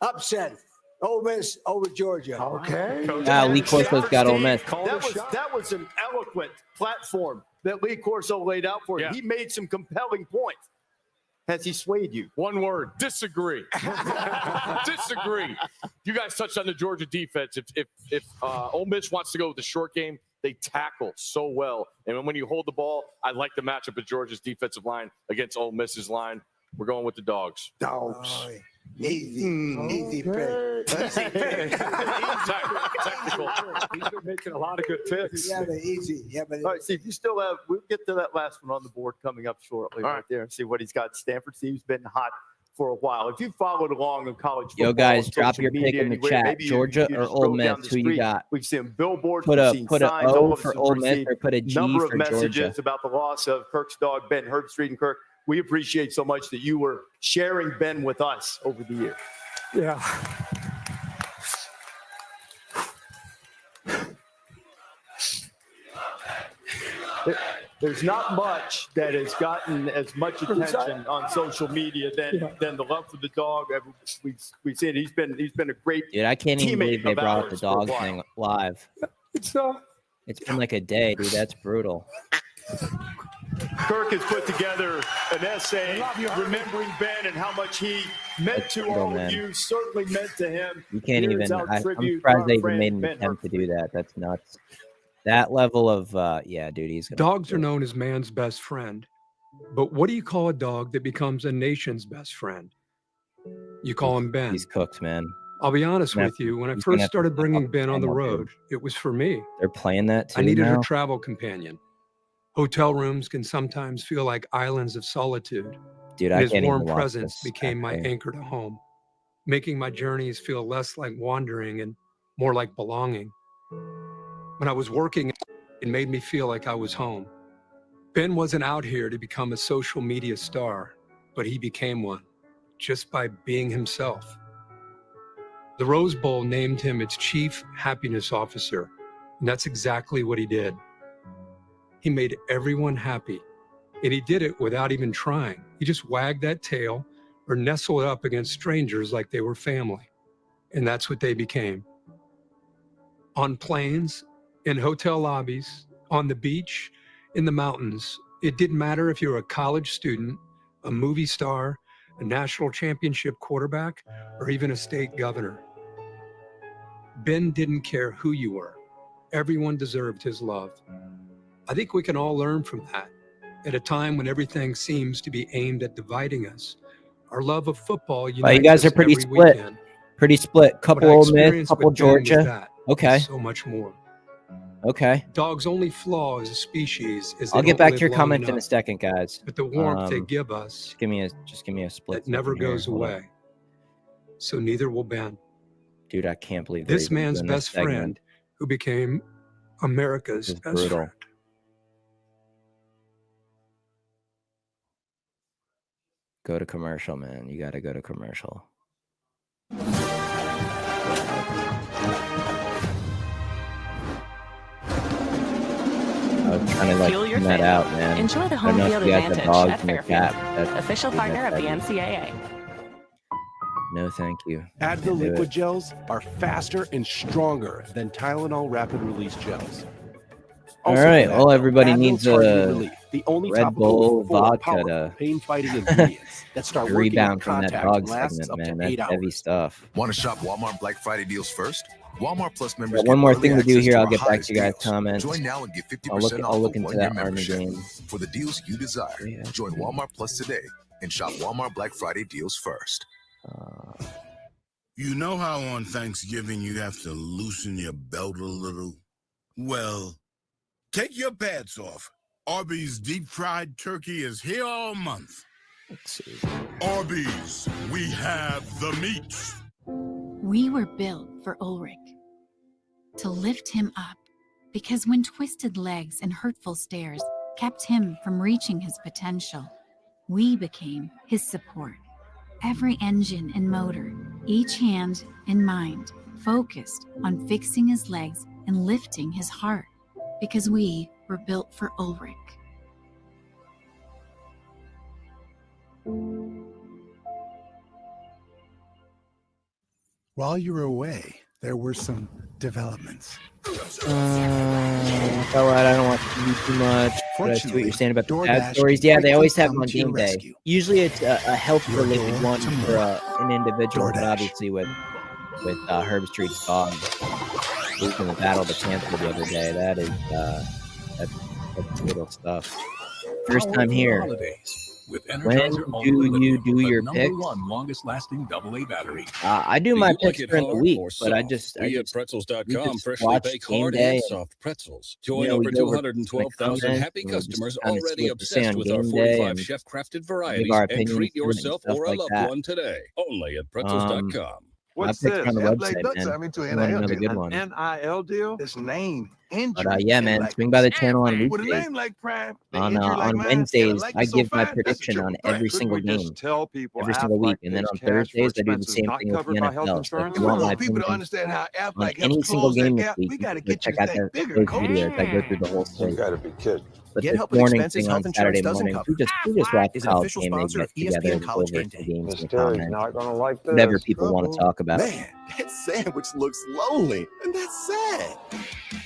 Upset. Ole Miss over Georgia. Okay. Lee Corso's got Ole Miss. That was an eloquent platform that Lee Corso laid out for you. He made some compelling points. Has he swayed you? One word: disagree. Disagree. You guys touched on the Georgia defense. If Ole Miss wants to go with the short game, they tackle so well. And when you hold the ball, I like the matchup of Georgia's defensive line against Ole Miss's line. We're going with the Dogs. Dogs. Easy pick. Technical. He's been making a lot of good picks. Yeah, but easy. Yeah, but All right, Steve, you still have, we'll get to that last one on the board coming up shortly right there and see what he's got. Stanford Steve's been hot for a while. If you followed along in college football, Yo, guys, on drop social your pick media in the anywhere, chat. maybe Georgia you or just Ole drove down Miss? the Who you street. got? We've seen billboards, Put we've a seen put signs. a All O of us for have Ole Miss received or put a G number for of messages Georgia. about the loss of Kirk's dog, Ben Herbstreit. And Kirk, we appreciate so much that you were sharing Ben with us over the years. Yeah. There's not much that has gotten as much attention on social media than the love for the dog. We've seen he's been a great Dude, I can't even believe teammate they of brought up the ours for a dog while. thing live. It's been like a day, dude. That's brutal. Kirk has put together an essay remembering Ben and how much he meant to brutal, all man. of you, certainly meant to him. You can't Here's even. our I'm tribute surprised to they our even friend made an Ben attempt to do that. That's nuts. That level of yeah, dude. He's gonna. Dogs are known as man's best friend. But what do you call a dog that becomes a nation's best friend? You call him Ben. He's cooked, man. I'll be honest Gonna with you. When I he's gonna first have to started step bringing up Ben on the and help road, it was for me. They're playing that too I needed now. a travel companion. Hotel rooms can sometimes feel like islands of solitude. Dude, and I his can't warm even watch presence this, became my actually. anchor to home, making my journeys feel less like wandering and more like belonging. When I was working, it made me feel like I was home. Ben wasn't out here to become a social media star, but he became one just by being himself. The Rose Bowl named him its chief happiness officer, and that's exactly what he did. He made everyone happy, and he did it without even trying. He just wagged that tail or nestled up against strangers like they were family, and that's what they became. On planes, in hotel lobbies, on the beach, in the mountains, it didn't matter if you were a college student, a movie star, a national championship quarterback, or even a state governor. Ben didn't care who you were. Everyone deserved his love. I think we can all learn from that. At a time when everything seems to be aimed at dividing us, our love of football unites Well, you guys us are pretty every split. weekend. Pretty split. Couple What I Ole Miss, experienced couple with Ben was Georgia. that, Okay. and so much more. Okay. Dogs' only flaw as a species is they I'll get don't back live to your long comments in a enough. second, guys. But the warmth they give us, Just give me a split. it never second here. goes Hold on. away. So neither will Ben. Dude, I can't believe they're This even man's doing this best friend, segment. who became America's This is best brutal. friend. Go to commercial, man. You got to go to commercial. I was trying to like Fuel your tune that family. out, man. Enjoy the I don't home know if field you guys have advantage dogs at in your Fairfield. cat. That's Official in partner that of the segment. NCAA. No, thank you. Advil Can't do liquid it. gels are faster and stronger than Tylenol rapid release gels. All Also right. from Well, Advil, everybody Advil needs Targeted a Relief, the only Red topical Bull full of vodka powerful to pain-fighting ingredients that start working in rebound from that contact dog and lasts segment, up to man. 8 That's hours. heavy stuff. Want to shop Walmart Black Friday deals first? Walmart Plus members Got get one more early thing to do access here. to I'll our get back hottest to you guys' deals. comments. Join now and get 50% I'll off look a into one-year that Army membership. game. For the deals you desire, join Walmart Plus today and shop Walmart Black Friday deals first. You know how on Thanksgiving you have to loosen your belt a little? Well, take your pads off. Arby's deep fried turkey is here all month. Let's see. Arby's, we have the meats. We were built for Ulrich, to lift him up, because when twisted legs and hurtful stares kept him from reaching his potential, we became his support. Every engine and motor, each hand and mind, focused on fixing his legs and lifting his heart, because we were built for Ulrich. While you were away, there were some developments. I don't want to do too much. But I see what you're saying about the bad DoorDash stories. can Yeah, they always quickly have them on come to your game day. rescue. Usually it's a health-related Your one door for an individual, but DoorDash. obviously with Herbstreit's dog losing the battle to cancer the other day, that's little stuff. First time here. With When Energizer do you do the your number picks? one longest lasting AA battery. I do my picks during the week, but I just Pretzels.com freshly watch bake Game hard Day and soft pretzels. Join we over go over 212,000 happy and we'll just customers kinda see already what they say obsessed on with our Game Day 45 and chef-crafted give varieties our and opinions treat to it and yourself stuff or a like loved that. one today. Only at Pretzels.com. My What's picks this? are on the website, man. You want another good one. NIL deal? It's name, But injury. yeah, man, swing by the channel on With a weekdays. name like Prime, On Wednesdays, I give my prediction on every single game, Tell people every single week, and then on Thursdays, I do the same thing with the NFL. So if you want my people to opinion understand how on Aflac any helps single close that game this gap, week, we you got to can go get you check to out think bigger, those coach. videos. I go through the whole slate. You gotta be kidding. But Get this help with morning expenses thing health on insurance Saturday doesn't morning, cover. we just watch Is an college official game. They sponsor get of together ESPN and go College over Game the Day. games and This Terry's comment, not gonna like this. whatever people want to talk about. Man, that sandwich looks lonely, and that's sad.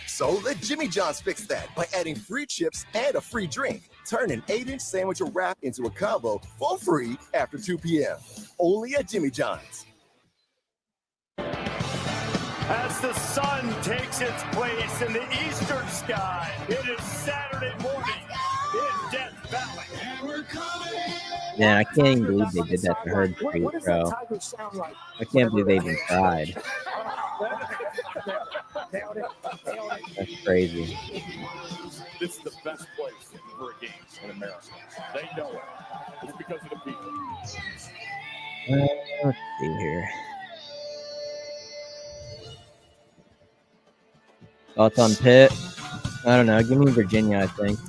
So let Jimmy John's fix that by adding free chips and a free drink. Turn an 8-inch sandwich or wrap into a combo for free after 2 p.m. Only at Jimmy John's. As the sun takes its place in the eastern sky, it is Saturday morning in Death Valley. And we're coming. Man, I can't even believe they did that to Herbstreit, What does bro. that tiger sound like? I can't believe they even tried. That's crazy. This is the best place for a game in America. They know it. It's because of the people. Let's see here. Thoughts on Pitt? I don't know. Give me Virginia, I think.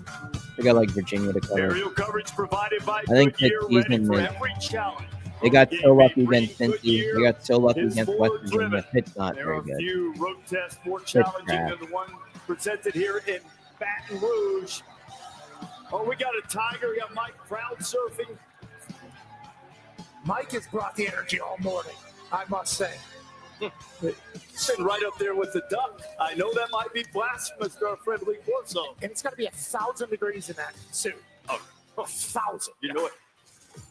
I got like Virginia to cover. Aerial coverage provided by I think Pitt's Goodyear, ready season for is. every challenge. They got so lucky against Cincy. They got so lucky against West Virginia. Pitt's not There very are good. few road tests more Pitt's challenging crap. than the one presented here in Baton Rouge. Oh, we got a tiger. We got Mike crowd surfing. Mike has brought the energy all morning, I must say. Sitting right up there with the duck. I know that might be blasphemous to our friend Lee Corso. And it's going to be 1,000 degrees in that suit. Oh, 1,000. you know what?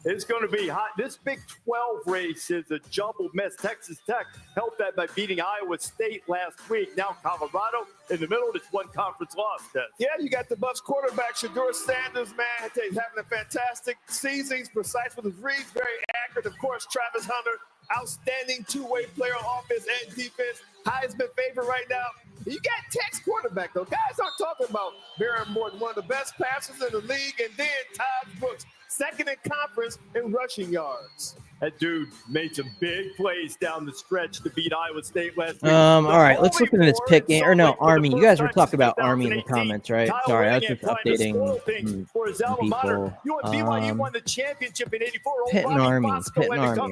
It's going to be hot. This Big 12 race is a jumbled mess. Texas Tech helped that by beating Iowa State last week. Now Colorado in the middle. It's one conference loss. Yeah, you got the Buffs quarterback, Shedeur Sanders, man. I tell you, he's having a fantastic season. He's precise with his reads, very accurate. Of course, Travis Hunter, outstanding two-way player on offense and defense. Heisman favorite right now. You got Tech's quarterback, though. Guys aren't talking about Baron Morton, one of the best passers in the league, and then Todd Brooks, second in conference in rushing yards. That dude made some big plays down the stretch to beat Iowa State last week. All right, let's look into this pick game. Or no, Army. You guys were talking about Army in the comments, right? Sorry, I was just updating for his alma mater. people. You want BYU won the championship in '84. Pitt and Army,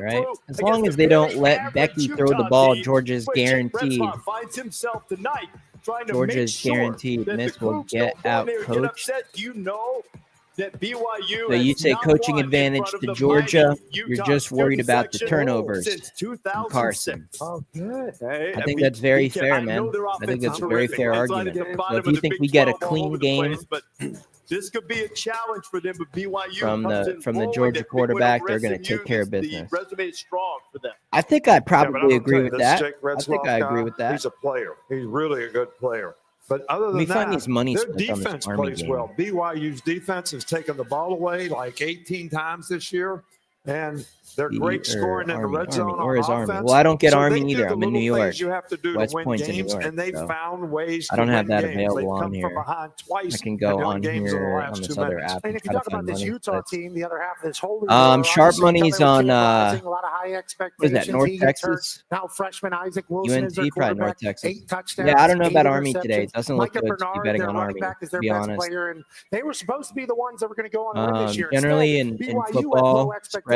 right? As long as they don't let Becky throw the ball, Georgia's guaranteed. Finds himself tonight trying to Georgia's make sure guaranteed. that Miss the will Cougs get don't go in out there and get coached. upset. You know that BYU So you has say not coaching won in advantage front of to the Georgia. mighty You're Utah just worried about the selection turnovers since from 2006. Carson. Oh, good. Hey, I think that's very fair, man. I think that's a very fair argument. So if you think we get a clean game but this could be a challenge for them. But BYU from comes the in from the forward. Georgia That quarterback, big they're win going over to take care of SMU. business. The resume is strong for them. I think I Yeah, but probably I'm agree telling with you, that. this Jake I think Retzloff I agree guy, with that. He's a player. He's really a good player. But other Let than me that, find these money their splits on this defense Army plays game. well. BYU's defense has taken the ball away like 18 times this year, and they're great scoring in the red zone Where is on Army? offense. Well, I don't get So Army they do either. the I'm in New little York. things you have to do West to win Point's in New games, York, and they so found ways I don't to have win that games. They've available come on from here. behind twice. I can go and won on games in the here last on this 2 other minutes. app And and if you try to talk about find this money Utah splits. team, the other half of this whole Sharp money's on a lot of high what is expectations. that, North He gets hurt. Texas? Now freshman Isaac Wilson is their UNT, probably North quarterback. Texas. 8 touchdowns. Yeah, I don't know 8 about Army today. It interceptions. doesn't look Micah good to be Bernard, betting their on running Army, back, is to their be best honest. player, and they were supposed to be the ones that were going to go on a win this year. Generally Instead, in BYU had football, low spreads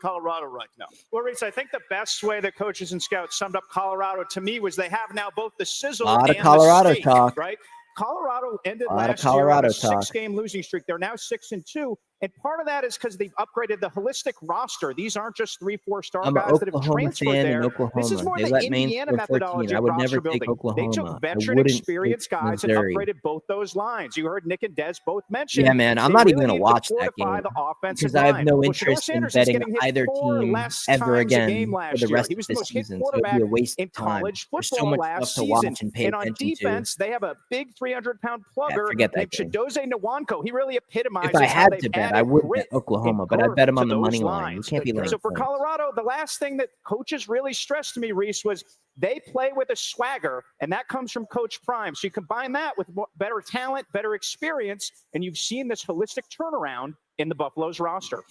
about Colorado right now? Well, Reese, I think the best way that coaches and scouts summed up Colorado to me was they have now both the sizzle Lot of and Colorado the steak, talk. right? Colorado ended Lot of last year on Colorado a talk. 6-game losing streak. They're now 6-2. And part of that is because they've upgraded the holistic roster. These aren't just 3-4 star I'm an guys that have Oklahoma transferred fan there. in Oklahoma. This is more They the let Maine Indiana score 14. methodology I of would roster never building. take Oklahoma. They took I veteran, wouldn't experienced take guys and Missouri. upgraded both those lines. You heard Nick and Des both mention. Yeah, man, I'm they not even really going to need watch that fortify game the offensive because I have line. no Well, Shedeur interest in Sanders is betting getting hit either 4 team less ever times a again game for last the year. rest He of was the the most hit season. So it'd be quarterback a waste in of time. college There's so football much last stuff to watch season. and pay And on attention to. defense, they have a big 300-pound plugger forget that named game. Chidozie Nwankwo. He really epitomizes If I how had they've to bet, added I would grit bet Oklahoma, and but I'd girth bet them to on the those money line. You lines. can't be laying So for points. Colorado, the last thing that coaches really stressed to me, Reese, was they play with a swagger, and that comes from Coach Prime. So you combine that with better talent, better experience, and you've seen this holistic turnaround in the Buffalo's roster.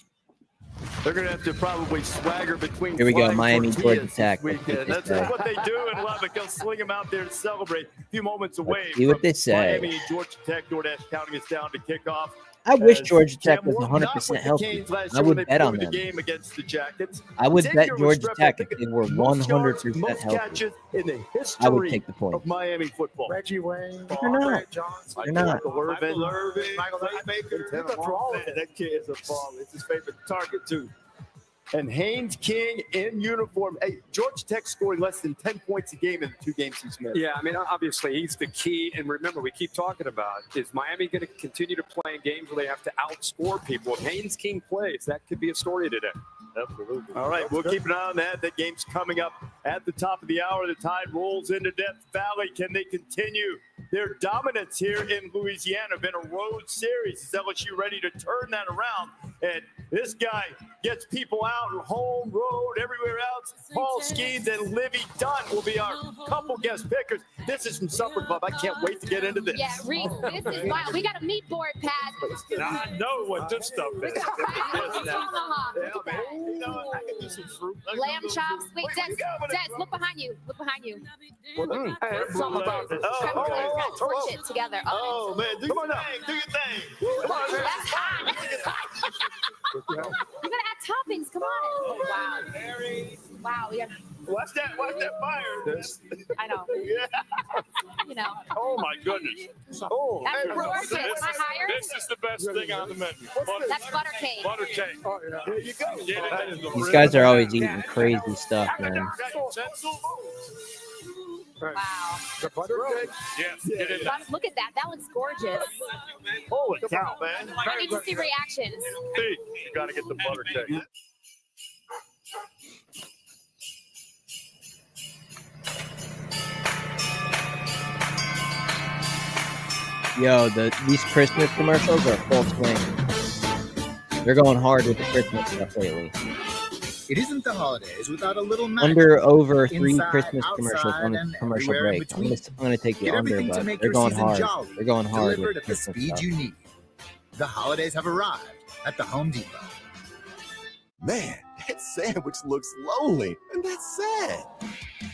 They're going to have to probably swagger between. Here we go, flying Miami, tortillas Georgia Tech. this weekend. That's what they do in Lubbock. They'll sling them out there to celebrate. A few moments away see what from they say. Miami and Georgia Tech. DoorDash counting us down to kick off. I wish As Georgia Tech Cam was Ward not 100% with the healthy. Canes last I year when would they bet on blew the them. game against the Jackets. I would Xavier bet was Georgia stripped, Tech I if think, they were most yards, 100% most healthy. catches in the I would history take the point. of Miami football. Reggie Wayne, They're not. Andre Johnson, They're not. Michael Irvin, Michael Baker. Man, that kid is a ball. It's his favorite target, too. And Haynes King in uniform. Hey, Georgia Tech scoring less than 10 points a game in the 2 games he's missed. Yeah, I mean, obviously he's the key. And remember, we keep talking about, is Miami going to continue to play in games where they have to outscore people? If Haynes King plays, that could be a story today. Absolutely. All right, we'll keep an eye on that. That game's coming up at the top of the hour. The Tide rolls into Death Valley. Can they continue their dominance here in Louisiana? Been a road series. Is LSU ready to turn that around? And this guy gets people out on home, road, everywhere else. Paul Skeens and Livy Dunn will be our couple guest pickers. This is from Supper Club. I can't wait to get into this. Yeah, Reese, this is wild. We got a meat board, Pat. I know what this stuff is. Tomahawk. Yeah, man. You know, I can do some fruit. Lamb chops. Wait, Des, look behind you. Look behind you. Hey, something about this. Torch it together. Oh, man. Do your thing. Do your thing. Come on, man. That's hot. You gotta add toppings. Come on. Oh, wow. Wow. We have, Watch that fire. I know. Yeah. You know. Oh, my goodness. Oh, That's hey, gorgeous. Am I higher? This is the best thing on the menu. That's butter cake. Butter cake. Oh, yeah. There you go. Get it. These guys are always eating crazy stuff, man. Wow. The butter cake? Yes. Get it. Look at that. That looks gorgeous. Holy cow, man. I need to see reactions. You got to get the butter cake. Yo, these Christmas commercials are full swing. They're going hard with the Christmas stuff lately. It isn't the holidays without a little Over 3 inside, Christmas commercials outside, on the and commercial everywhere in break. I'm between. gonna take the Get under, everything to but make they're your going season hard. jolly, They're going hard delivered with at the Christmas speed stuff. you need. The holidays have arrived at the Home Depot. Man, that sandwich looks lonely, and that's sad.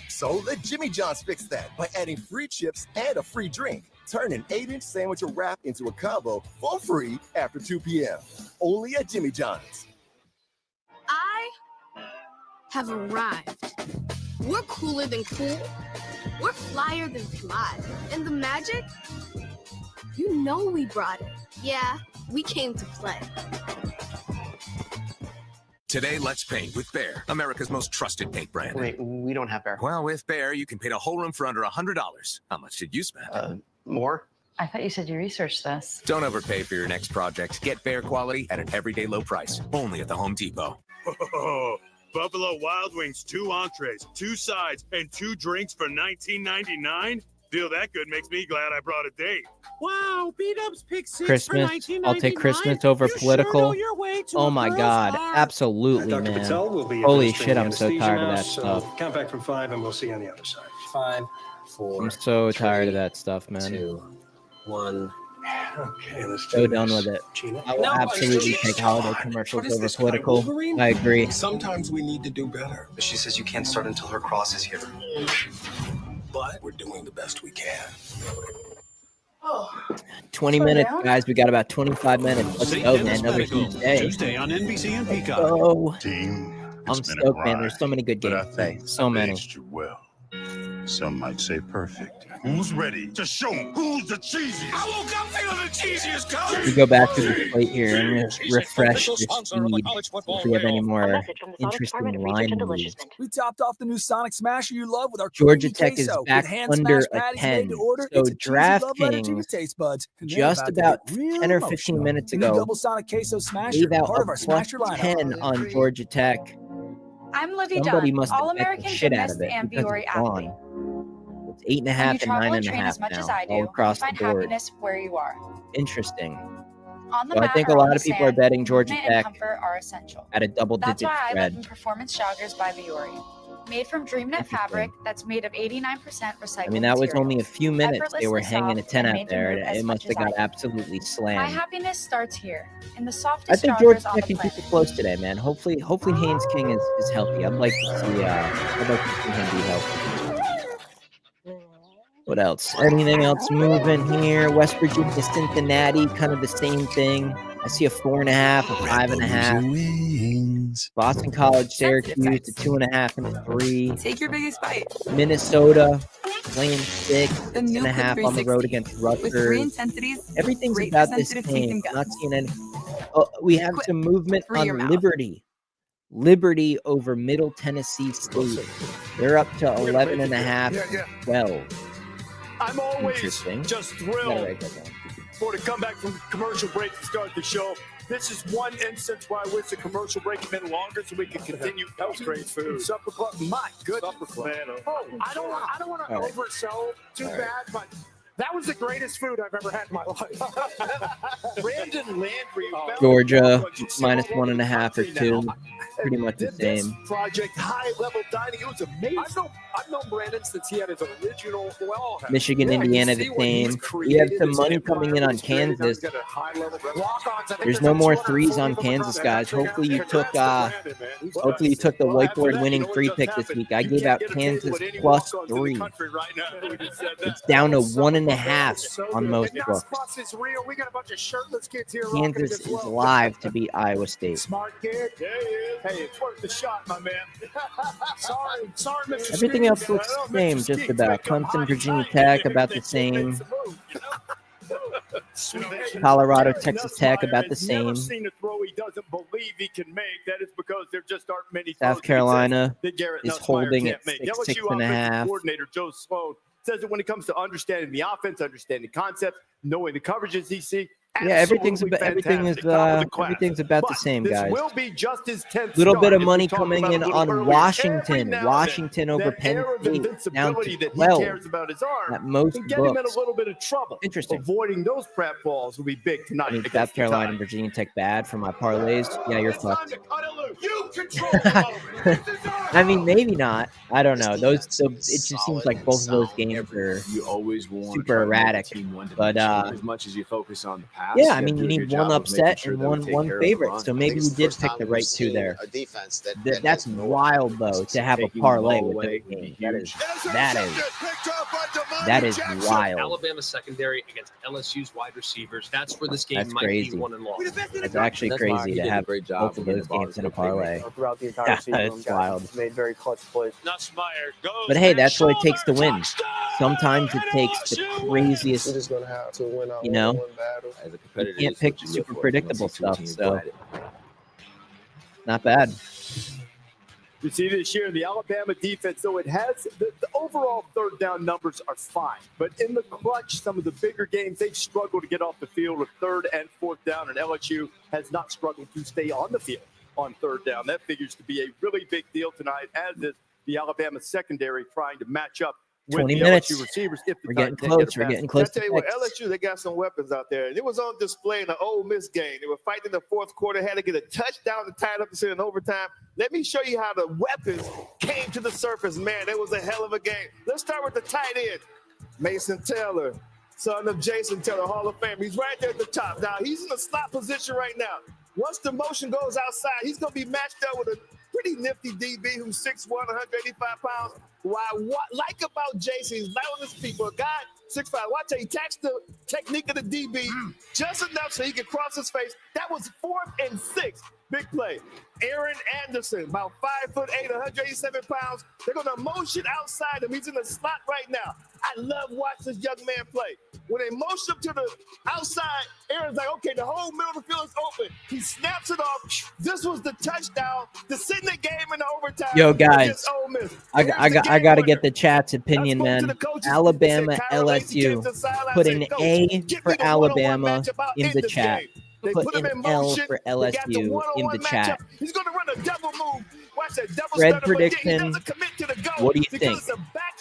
So let Jimmy John's fix that by adding free chips and a free drink. Turn an 8-inch sandwich or wrap into a combo for free after 2 p.m. Only at Jimmy John's. I have arrived. We're cooler than cool. We're flyer than fly. And the magic? You know we brought it. Yeah, we came to play. Today, let's paint with Behr, America's most trusted paint brand. Wait, we don't have Behr. Well, with Behr, you can paint a whole room for under $100. How much did you spend? More? I thought you said you researched this. Don't overpay for your next project. Get Behr quality at an everyday low price. Only at the Home Depot. Oh, Buffalo Wild Wings, 2 entrees, 2 sides, and 2 drinks for $19.99? Deal that good makes me glad I brought a date. Wow, beat-ups pick 6 Christmas. for $19.99. I'll take Christmas over political. Oh my God, absolutely, Dr. man. Patel will be Holy administering shit, the I'm so anesthesia tired of now, that so stuff. Count back from 5 and we'll see you on the other side. 5, 4, I'm so tired of that stuff, man. 2, 1. Okay, let's do So this. done with it. Gina? I will absolutely take holiday commercials over political. I agree. Sometimes we need to do better. But she says you can't start until her cross is here. But we're doing the best we can. 20 minutes, guys. We got about 25 minutes. Let's go, man. Another huge day. Tuesday on NBC and Peacock. Oh, Team, I'm stoked, man. There's so many good games today. So many. well. Some might say perfect. Who's ready to show 'em who's the cheesiest? I woke up feeling the cheesiest, coach. We go back to the plate here and refresh this feed if we have any more interesting line moves. We topped off the new Sonic Smasher you love with our Georgia creamy Tech is queso back with hand under smashed a patties 10. made to order. So It's a cheesy love letter to your DraftKings taste buds. And they're just to about get real 10 or emotional. 15 minutes The new ago double Sonic queso smasher, gave out part a of our plus smasher lineup. 10 on Georgia Tech. I'm Livy Somebody Dunn, must have bet the All-American shit out gymnast of it and because Viore it's athlete. gone. It's 8.5 When you and travel and train 9.5 as much as I now, all do, across you the find board. happiness where you are. Interesting. On the So I mat think or a on lot the of people are sand, betting Georgia movement and Tech comfort are essential. at a That's double-digit why I live in spread. Performance Joggers by Viore. Made from DreamKnit fabric that's made of 89% recycled I mean, that was materials. only a few minutes they were Effortlessly hanging a soft 10 and out made to there. move as It must much have as got I absolutely My slammed. happiness starts here, in the I softest think Georgia joggers on Tech the can planet. keep it close today, man. Hopefully Haynes King is healthy. I'd like to see him be healthy. What else? Anything else moving here? West Virginia, Cincinnati, kind of the same thing. I see a 4.5, a 5.5. Boston College, Syracuse, a 2.5 and a 3. Take your biggest bite. Minnesota playing 6, The new 6.5 Clip on the road 360 against with 3 Rutgers. intensities. Everything's great about for the sensitive teeth same. and I'm not guts. seeing any. Oh, we have some movement Free your on mouth. Liberty. Liberty over Middle Tennessee State. They're up to 11.5, 12. I'm always Interesting. just Gotta thrilled write that down. for the comeback from commercial break to start the show. This is one instance where I wish the commercial break had been longer so we could continue. That was great food. Supper Club, my goodness. Supper Club. Man, Oh, I don't want to All right. oversell too All right. bad, but that was the greatest food I've ever had in my life. Brandon Landry. Georgia minus 1.5 or 2. Pretty much the This same. project, high-level dining, it was amazing. I've known Brandon since he had his original Michigan, Indiana, the same. We have some money coming in on Kansas. There's no more threes on Kansas, guys. Hopefully you took the whiteboard winning free pick this week. I gave out Kansas plus 3. It's down to 1.5 on most books. Plus is real. We got a bunch of shirtless kids here. rocking Kansas it as is well. live to beat Iowa State. Smart kid. There he is. Hey, it's worth the shot, my man. Sorry, Mr. Everything else looks the same, just about. Clemson, Virginia Tech, about the same. Colorado, Texas Tech, about the same. Never seen a throw he doesn't believe he can make. That is because there just aren't many. South Carolina that Garrett is Nussmeier holding can't at make. 6, LSU 6.5. offensive coordinator Joe Sloan says that when it comes to understanding the offense, understanding concepts, knowing the coverages he sees. Yeah, everything's absolutely about the same, This guys. will be just his 10th Little start, bit of as we money talked coming about a in little on earlier. Washington. Every now and Washington then, over that Penn air of State, down invincibility to that 12 he cares about his arm at most can get him in a books. little bit of trouble. Interesting. Avoiding those prep balls will be big tonight. I mean, against South Carolina the and Virginia Tech bad for my parlays. Yeah, you're fucked. You control the moment. I mean, maybe not. I don't know. It just seems like both of those games are You always want super erratic. But as much as you focus on the pass. yeah, I mean, you need one upset and one favorite. So maybe you did pick the right two there. That's wild though to have a parlay with this game. That is wild. Alabama secondary against LSU's wide receivers. That's where this game That's might crazy. be won and lost. It's actually crazy to have both of those games in a parlay. Throughout the entire Yeah, season, it's wild. made very clutch plays. But hey, that's what it takes to win. Sometimes it takes the craziest, We're just gonna have to win out you know, one battle. As a you competitor, can't this is pick what you super look for. predictable Once you see stuff. two teams So go at it. not bad. You see this year, the Alabama defense, though it has the overall third down numbers are fine, but in the clutch, some of the bigger games, they've struggled to get off the field with third and fourth down, and LSU has not struggled to stay on the field on third down. That figures to be a really big deal tonight, as is the Alabama secondary trying to match up with 20 the minutes. LSU receivers. If the We're getting Titans can't get close. a We're pass. getting close I tell to you what, picks. LSU, they got some weapons out there. And it was on display in the Ole Miss game. They were fighting in the fourth quarter, had to get a touchdown to tie it up in overtime. Let me show you how the weapons came to the surface. Man, it was a hell of a game. Let's start with the tight end, Mason Taylor, son of Jason Taylor, Hall of Fame. He's right there at the top. Now, he's in a slot position right now. Once the motion goes outside, he's going to be matched up with a pretty nifty DB who's 6'1", 185 pounds. What I like about Jason, he's not on his feet, but a guy 6'5". Watch how he attacks the technique of the DB just enough so he can cross his face. That was 4th and 6. Big play. Aaron Anderson, about 5'8", 187 pounds. They're going to motion outside him. He's in the slot right now. I love watching this young man play. When they motion him to the outside, Aaron's like, okay, the whole middle of the field is open. He snaps it off. This was the touchdown to send the game in overtime. Yo, guys, against Ole Miss. I got to get the chat's opinion, man. Alabama, LSU. Put an A for Alabama in the chat. Put an L for LSU in the chat. He's going to run a double move. Watch that double Spread stutter, but yet he prediction. doesn't commit to the goal What do you because think? it's a back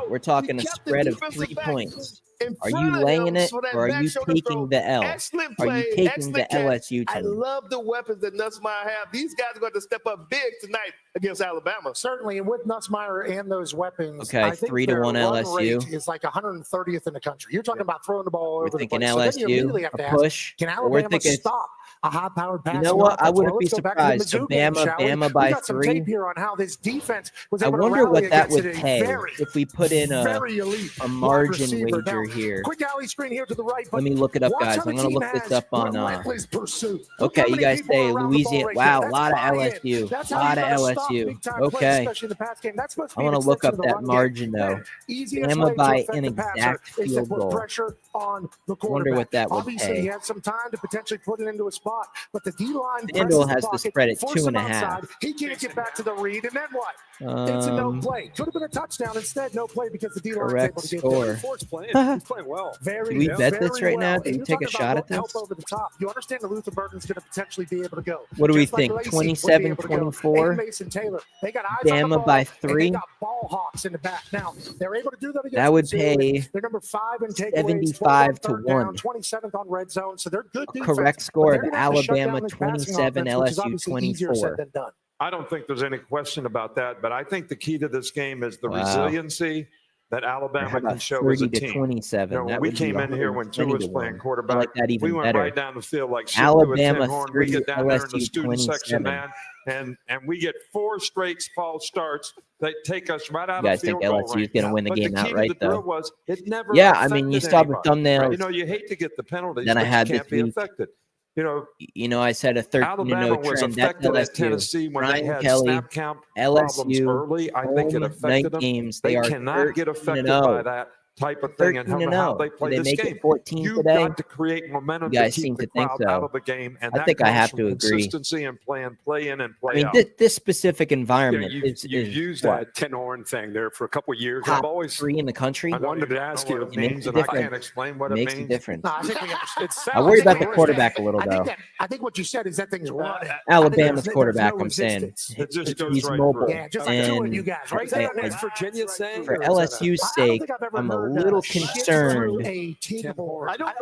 We're talking a spread of 3 points. Are you laying it or are you taking the L? Excellent Are play, you taking excellent the catch. LSU I team? love the weapons that Nussmeier have. These guys are going to step up big tonight against Alabama. Certainly, and with Nussmeier and those weapons, Okay, I think 3-1 their run LSU. rate is like 130th in the country. You're talking about throwing the ball We're over the thinking place. So then you immediately LSU, have to a ask, push. can We're Alabama thinking, stop a high-powered pass? you know what? I wouldn't be Let's go back to the surprised. Mizzou game, shall we? Bama We by got some 3. tape here on how this defense was I able to wonder rally what that against would a pay very, if we put in very elite a wide margin receiver. wager Now, here. quick alley screen here to the right. Let me look it up, watch guys. how the I'm going to team look this has up on. relentless pursuit. Look Okay, how you many guys people say are around the ball Louisiana. right Wow, there. a lot of That's buy-in. LSU. That's A how lot you of gotta stop LSU. big-time plays, Okay. especially in the pass game. That's supposed to I be want an to look extension up of the that run margin, game. though. Man, easiest way Bama to by affect an the passer exact is to field put goal. pressure on the I wonder quarterback. what that would Obviously, pay. he had some time to potentially put it into a spot, but the D-line FanDuel presses has the the pocket, spread at force him 2.5. outside. He can't get back to the read, and then what? It's a no play. Could have been a touchdown. Instead, no play because the D-line is Correct able to get score. there. Ford's playing. He's playing well. Very, Do we bet this very right now? well. Do And we you're take a talking shot about at help this? over the top. You understand that Luther Burton's going to potentially be able to go. What do we Just like think? Lacey would be 27, able to go. 24? And Mason Taylor. They got eyes on the Bama ball, by and 3? they got ball hawks in the back. Now, they're able to do that against That would Mizzou. pay They're number 5 in takeaways, 75 to 12th on third down, 1. 27th on red zone. So they're good defense. Correct but score they're of gonna have to shut down Alabama this passing 27, offense, which is LSU obviously easier said 24. than done. I don't think there's any question about that, but I think the key to this game is the Wow. resiliency that How Alabama can about show as 30 a to team. 27? You know, when That we would be came in here when Tua 120 was to playing 1. quarterback, I like that even we went better. right down the field like Alabama 3, 3, we get down there in the LSU student section, 27. man, and we get 4 straight false starts that take us right out You of guys think field goal LSU is range. going to win the But game the key outright, to the drill though? was it never Yeah, I mean, you affected saw the anybody. thumbnails You know, you hate to get the penalties, that I but had you this can't be week. affected. You know, I said a 13-0 Alabama was trend. That's affected at LSU. Tennessee when Brian they had Kelly, snap count problems LSU, early. I think it home affected night them. games. They are cannot get affected 13-0. by that type of thing and how 13-0. they Did play they this make game. it 14 You've today? got to create momentum You guys to seem keep to the think crowd so. out of the game, and I that think I comes have from to agree. consistency and playing play in and play I mean, out. this specific environment you is used what? that 10 horn thing there for a couple of years. Top I've always 3 in the country. I wanted to ask you. It means, and I can't explain what it Makes means. a difference. No, I think we understand. I worry about the quarterback a little, I though. think what you said is that thing's running. Alabama's quarterback, I'm saying. It just goes He's right mobile. through. Yeah, just like two of you guys, right? Is that what Virginia saying? For or is that LSU's sake, I'm a little concerned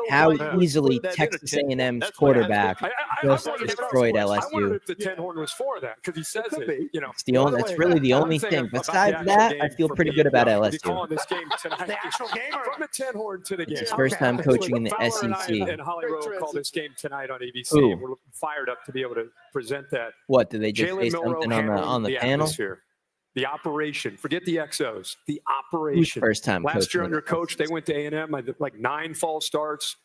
how easily Texas A&M's quarterback just destroyed I wondered LSU. if the 10 horn was for that because he says it. You know, It's the only. That's really the only thing. Besides that, I feel pretty good about You're LSU. calling this game tonight. The actual game or From the 10 horn to the game. It's his first time coaching in the Fowler SEC. and Holly Rowe call this game tonight on ABC. Ooh. And we're fired up to be able to present that. What did they just Jalen say Milroe something handling on the panel? atmosphere. The operation. Forget the XOs. The Who's operation. first time Last year coaching in under the coach, they went to A&M. I did like 9 false starts.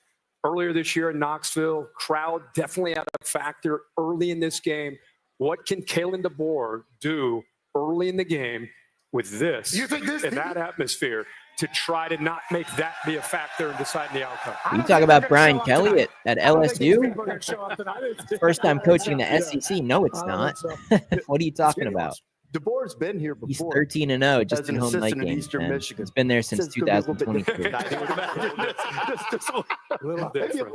Earlier this year in Knoxville, crowd definitely had a factor early in this game. What can Kalen DeBoer do early in the game with this and that atmosphere to try to not make that be a factor in deciding the outcome? You talk about Brian Kelly at LSU? First time coaching the SEC? No, it's not. What are you talking about? DeBoer's been here He's before. 13-0 just as in an home night assistant in games. Eastern Man. Michigan. He's been there since It's gonna be a little bit 2022. different. I would imagine just a little different.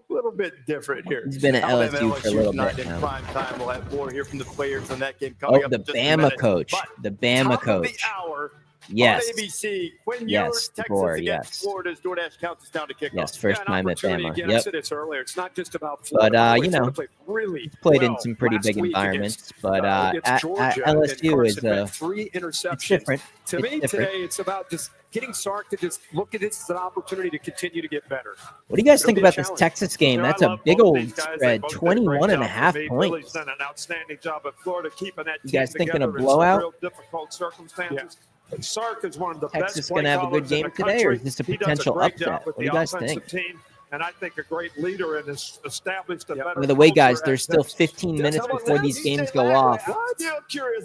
little bit different here. He's been at Alabama, LSU for a little tonight bit in now. prime time. We'll have more here from the players on that game coming Oh, up. the in just a Bama minute. coach. But The Bama top of the coach. hour, Yes. On ABC, Quinn Yes, Ewers, Texas DeBoer, against yes. Florida's DoorDash counts us down to kickoff. Yes, first time at Opportunity Bama. again. I Yep. said this earlier. It's not just about But Florida. you know, Florida played really he's played in well some pretty last big week environments. against, But against at Georgia, LSU and is Carson had 3 interceptions. it's different. To It's me different. today, it's about just getting Sark to just look at this as an opportunity to continue to get better. What do you guys It'll think be a about this challenge. Texas game? You know, That's I a love big both old these guys. They spread, both did a 21 great and a job for half me. Billy's points. done an outstanding job at Florida keeping that You team guys thinking a together in some blowout? real difficult circumstances. And Sark is one of the Texas best gonna play have a good callers in game the today, or country. is this a He potential does a great upset? job with What do you the guys offensive think? team, and I think a great leader and has established a better By the way, guys, culture there's at still Texas. 15 minutes before these games go off. Yeah, I'm curious.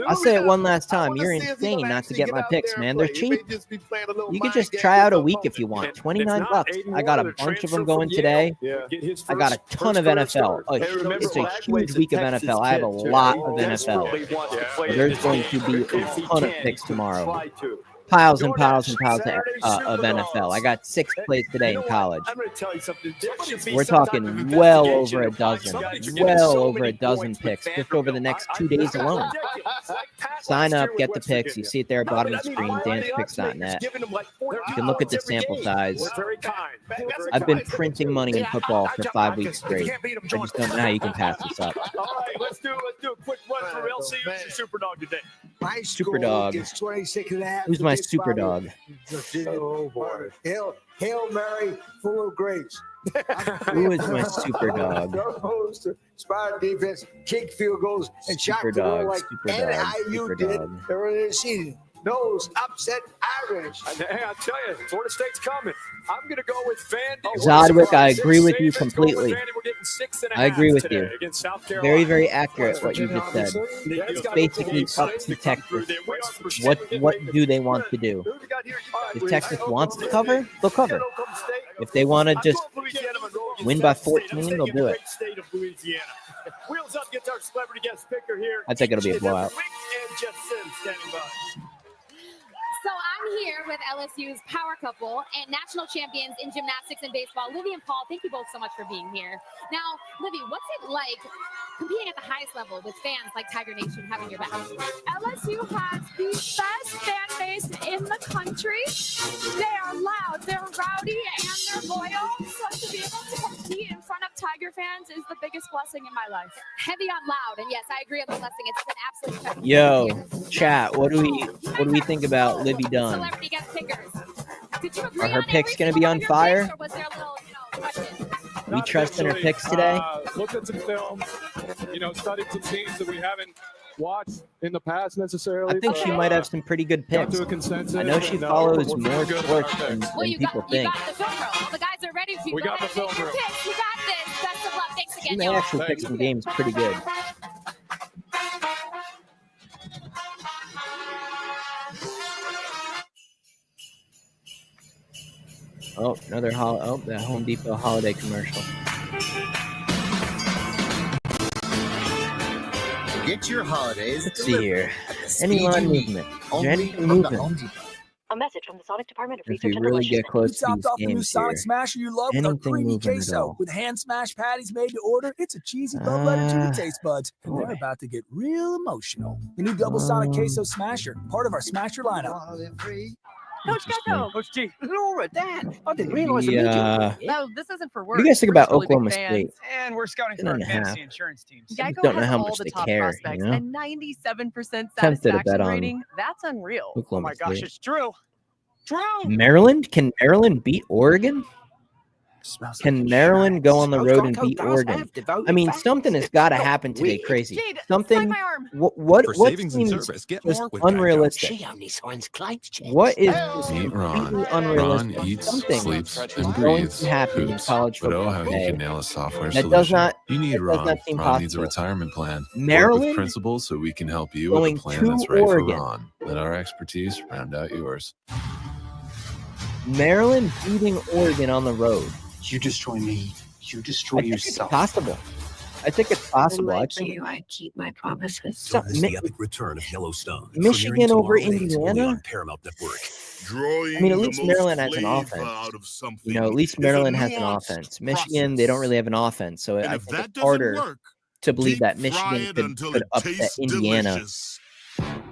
I'll say it one last time. You're insane not to get my picks, man. They're cheap. You can just try out a week if you want. 29 bucks. I got a bunch of them going today. I got a ton of NFL. It's a huge week of NFL. I have a lot of NFL. There's going to be a ton of picks tomorrow. Piles and piles and piles of NFL. I got 6 plays today in college. I'm going to tell you something. We're talking well over a dozen. Well over a dozen picks just over the next 2 days alone. Sign up, get the picks. You see it there at the bottom of the screen, dancepicks.net. You can look at the sample size. I've been printing money in football for 5 weeks straight. I just don't know how you can pass this up. All right, let's do a quick run for LSU. Who's your Superdog today? My Super dog. 26 and a half. Who's my super dog? Oh, boy. Hail Mary, full of grace. Who is my super dog? Inspired defense, kick field goals, and shot Super the goal dog, like super dog, NIU super did dog. earlier this season. Nose upset Irish. Hey, I tell you, Florida State's coming. I'm going to go with Vandy. Zodwick, I agree with you completely. We're getting 6.5 I agree with today you. against South Carolina. Very, very accurate what you just said. It's basically up to Texas. What do they want to do? If Texas wants to cover, they'll cover. If they want to just win by 14, they'll do it. Wheels up gets our celebrity guest picker here. I think it'll be a blowout. And Jeff Sims standing by. So I'm here with LSU's power couple and national champions in gymnastics and baseball, Livy and Paul. Thank you both so much for being here. Now, Livy, what's it like competing at the highest level with fans like Tiger Nation having your back? LSU has the best fan base in the country. They are loud, they're rowdy, and they're loyal. So to be able to compete in front of Tiger fans is the biggest blessing in my life. Heavy on loud, and yes, I agree on the blessing. It's been absolutely Yo, chat. What do we think about Livy Dunn? Celebrity guest pickers. Did you agree Are her on picks every going to be single on one of your fire? picks, or was there a little, question? We trust in her picks today. Looked at some film, studied some teams that we haven't watched in the past necessarily. I think she might have some pretty good got picks. to a consensus. I know she and, follows we're more good sports on our than picks. people think. You got the film roll. The guys are ready for you. We Go got ahead the and make film your roll. picks. You got this. Best of luck. Thanks She again, may y'all. actually pick some games pretty good. Oh, another that Home Depot holiday commercial. Get your holidays. Let's see here. Any line movement? Is there anything moving? A message from the Sonic Department of If we Research and really Delicious. get close to Topped these off the new games Sonic here, Smasher you love with our anything creamy moving at queso. all? With hand smashed patties made to order, it's a cheesy love letter to your taste buds. And they're about to get real emotional. The new Double Sonic Queso Smasher, part of our Smasher lineup. Coach Gecko. Coach G. Laura, Dan. I didn't realize No, this isn't for work. What do you guys think We're about just really big Oklahoma fans. State? And we're scouting for 10 our and a fantasy half. insurance teams. just Geico don't know has how all much the they top care, prospects you know? and 97% Tempted to bet satisfaction on rating. That's unreal. Oklahoma Oh my gosh, State. it's true. True. Maryland? Can Maryland beat Oregon? Can Maryland go on the road and beat Oregon? I mean, something has got to happen today. Crazy. Something. What seems just unrealistic? She only signs claims checks. What is Meet Ron. completely Ron unrealistic? eats, Something sleeps, is and going breathes to happen in hoops. college But football how he today. can nail a software That solution. does not. You need That does Ron. not seem Ron needs a possible. retirement plan. Work Maryland with principals so we can help you going with a plan to that's right Oregon. for Ron. Let our expertise round out yours. Maryland beating Oregon on the road. You destroy me. You destroy I think it's yourself. possible. I think it's possible. I think I keep my promises. So, Is the epic return of Yellowstone. Michigan over Premiering tomorrow night, only Indiana? on Paramount Network. I mean, at least Maryland has an offense. At least Maryland has an offense. Michigan, they don't really have an offense, so I think it's harder to believe that Michigan could upset Indiana.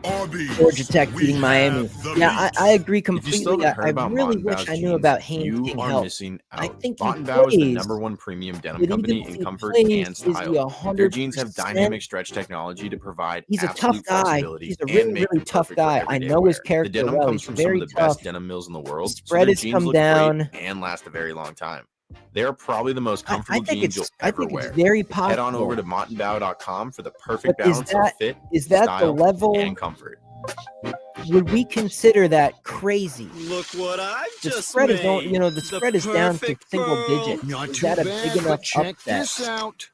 Georgia Tech beating Miami. Yeah, I agree If you still completely. haven't heard I about really Mott & wish Bow's I knew jeans, about Haynes you getting are help. missing I out. think he Mott & Bow is the plays, #1 premium denim but company even if in he comfort plays, and is he style. Their jeans have 100%? dynamic stretch technology to provide He's a tough absolute guy. flexibility He's a and really, make really them tough perfect for guy. I everyday know his wear. The character denim well. comes He's from some very of the tough. best denim mills in the world, so Spread their has jeans come look down. great and last a very long time. They are probably the most I comfortable think jeans you'll it's I ever think wear. it's very Head on over possible. to mottandbow.com for the But perfect is balance of that fit, is that the style, level? and comfort. Would we consider that crazy? Look what I've The just spread is made. the spread is down to perfect single pearl. digits. Not Is too that a bad, big enough but check upset this out.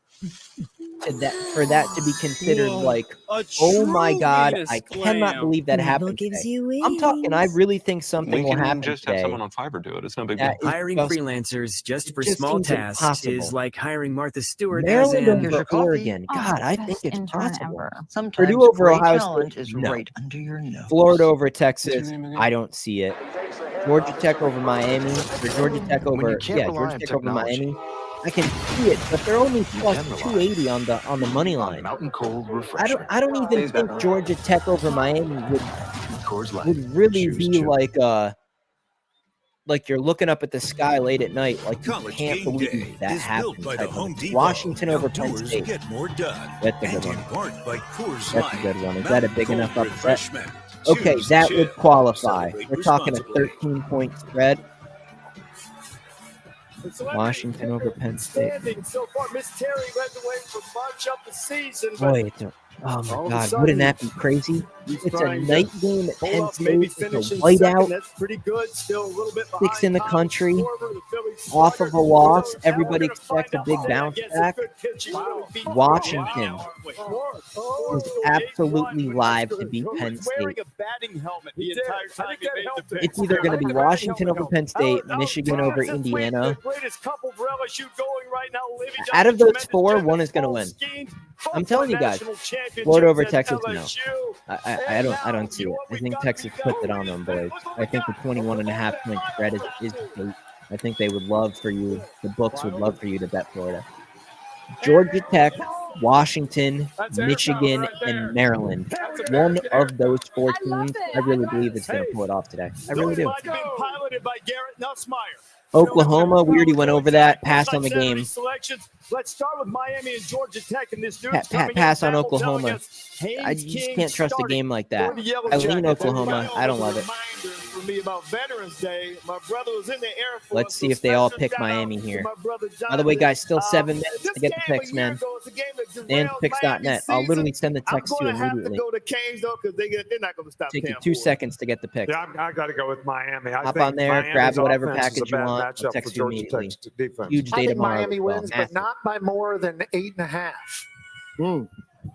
for that to be considered Whoa, like, a oh my true God, Venus I cannot clam. believe that Never happened gives today. you I'm talking. I really think something will happen just today. have someone on Fiverr do it. It's no big deal. That is Hiring just- freelancers just for just small seems tasks impossible. is like hiring Martha Stewart Maryland as an over Oregon. God, I think it's possible. Sometimes Purdue over great Ohio talent State. is No. right under your nose. Florida over Texas. I don't see it. Georgia Tech over Miami. Or Georgia Tech over Georgia Tech over Miami. I can see it, but they're only plus 280 on the money line. Mountain Cold I Refresher. don't even think Georgia Tech over Miami would really be like you're looking up at the sky late at night, like you College can't Game believe Day that is built happened. by the Home Depot. Washington over Penn Outdoors State. get more done. That's a And good one. in part by Coors That's a Light. good one. Is that a big Mountain enough Cold upset? refreshment. Okay, Choose that chill. would qualify. Celebrate We're talking a responsibly. 13-point spread. Washington over Penn State. Standing so far, Miss Terry led the way for much of the season. but Boy, oh all my of a God, sudden, wouldn't that be crazy? he's It's a trying to night game at pull Penn up, maybe State. finish It's a in whiteout. second. That's pretty good. Still a little bit behind. Six in the country. Korver, the Phillies Off slugger. of a loss. Now Everybody we're gonna find expects a out big today bounce against a back. good pitching. Washington Oh, is absolutely live to beat Penn wearing State. a batting helmet the entire time he made the pitch. It's either going to be Washington over Penn State, Michigan over Indiana. The greatest couple for LSU going right now. Livy does Out of a those tremendous four, job. one is going to Both win. schemes, I'm both telling you won guys, national championships Florida over at Texas, no. LSU. I don't see it. I think Texas puts it on them, boys. I think the 21.5-point spread is bait. I think they would love for you, the books would love for you to bet Florida. Georgia Tech, Washington, Michigan, and Maryland. One of those four teams, I really believe is going to pull it off today. I really do. Been piloted by Garrett Nussmeier. Oklahoma, we already went over that. Pass on the game. Let's start with Miami and Georgia Tech, and this Pass on Oklahoma. I just can't trust a game like that. I lean Oklahoma. I don't love it. For me about Veterans Day, my brother was in the Air Force. Let's see if they all pick Miami here. By the way, guys, still 7 minutes to get the picks, man. Danspicks.net. I'll literally send the text to you immediately. Go to Canes though, because they're not going to stop. Take you 2 seconds to get the picks. Yeah, I got to go with Miami. I Hop think on there, Miami's grab whatever offense is a package you bad want. I'll matchup text for you Georgia immediately. Tech's defense. Huge I day think tomorrow. Miami wins, but Massive. not by more than 8.5.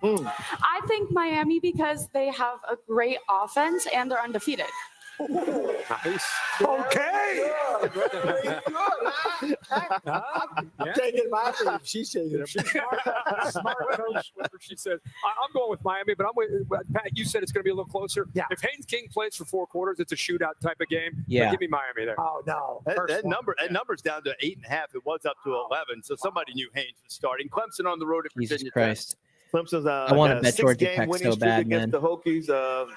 I think Miami because they have a great offense and they're undefeated. Nice. Okay. I'm taking my leave. She's taking it. Smart coach, whatever she says. I'm going with Miami, but I'm with Pat. You said it's going to be a little closer. Yeah. If Haynes King plays for 4 quarters, it's a shootout type of game. Yeah. But give me Miami there. Oh, no. That number's down to 8.5. It was up to 11. So somebody knew Haynes was starting. Clemson on the road at Jesus Virginia Christ. Tech. Clemson's I want to got a bet Georgia 6-game Tech winning so streak bad, against man. the Hokies.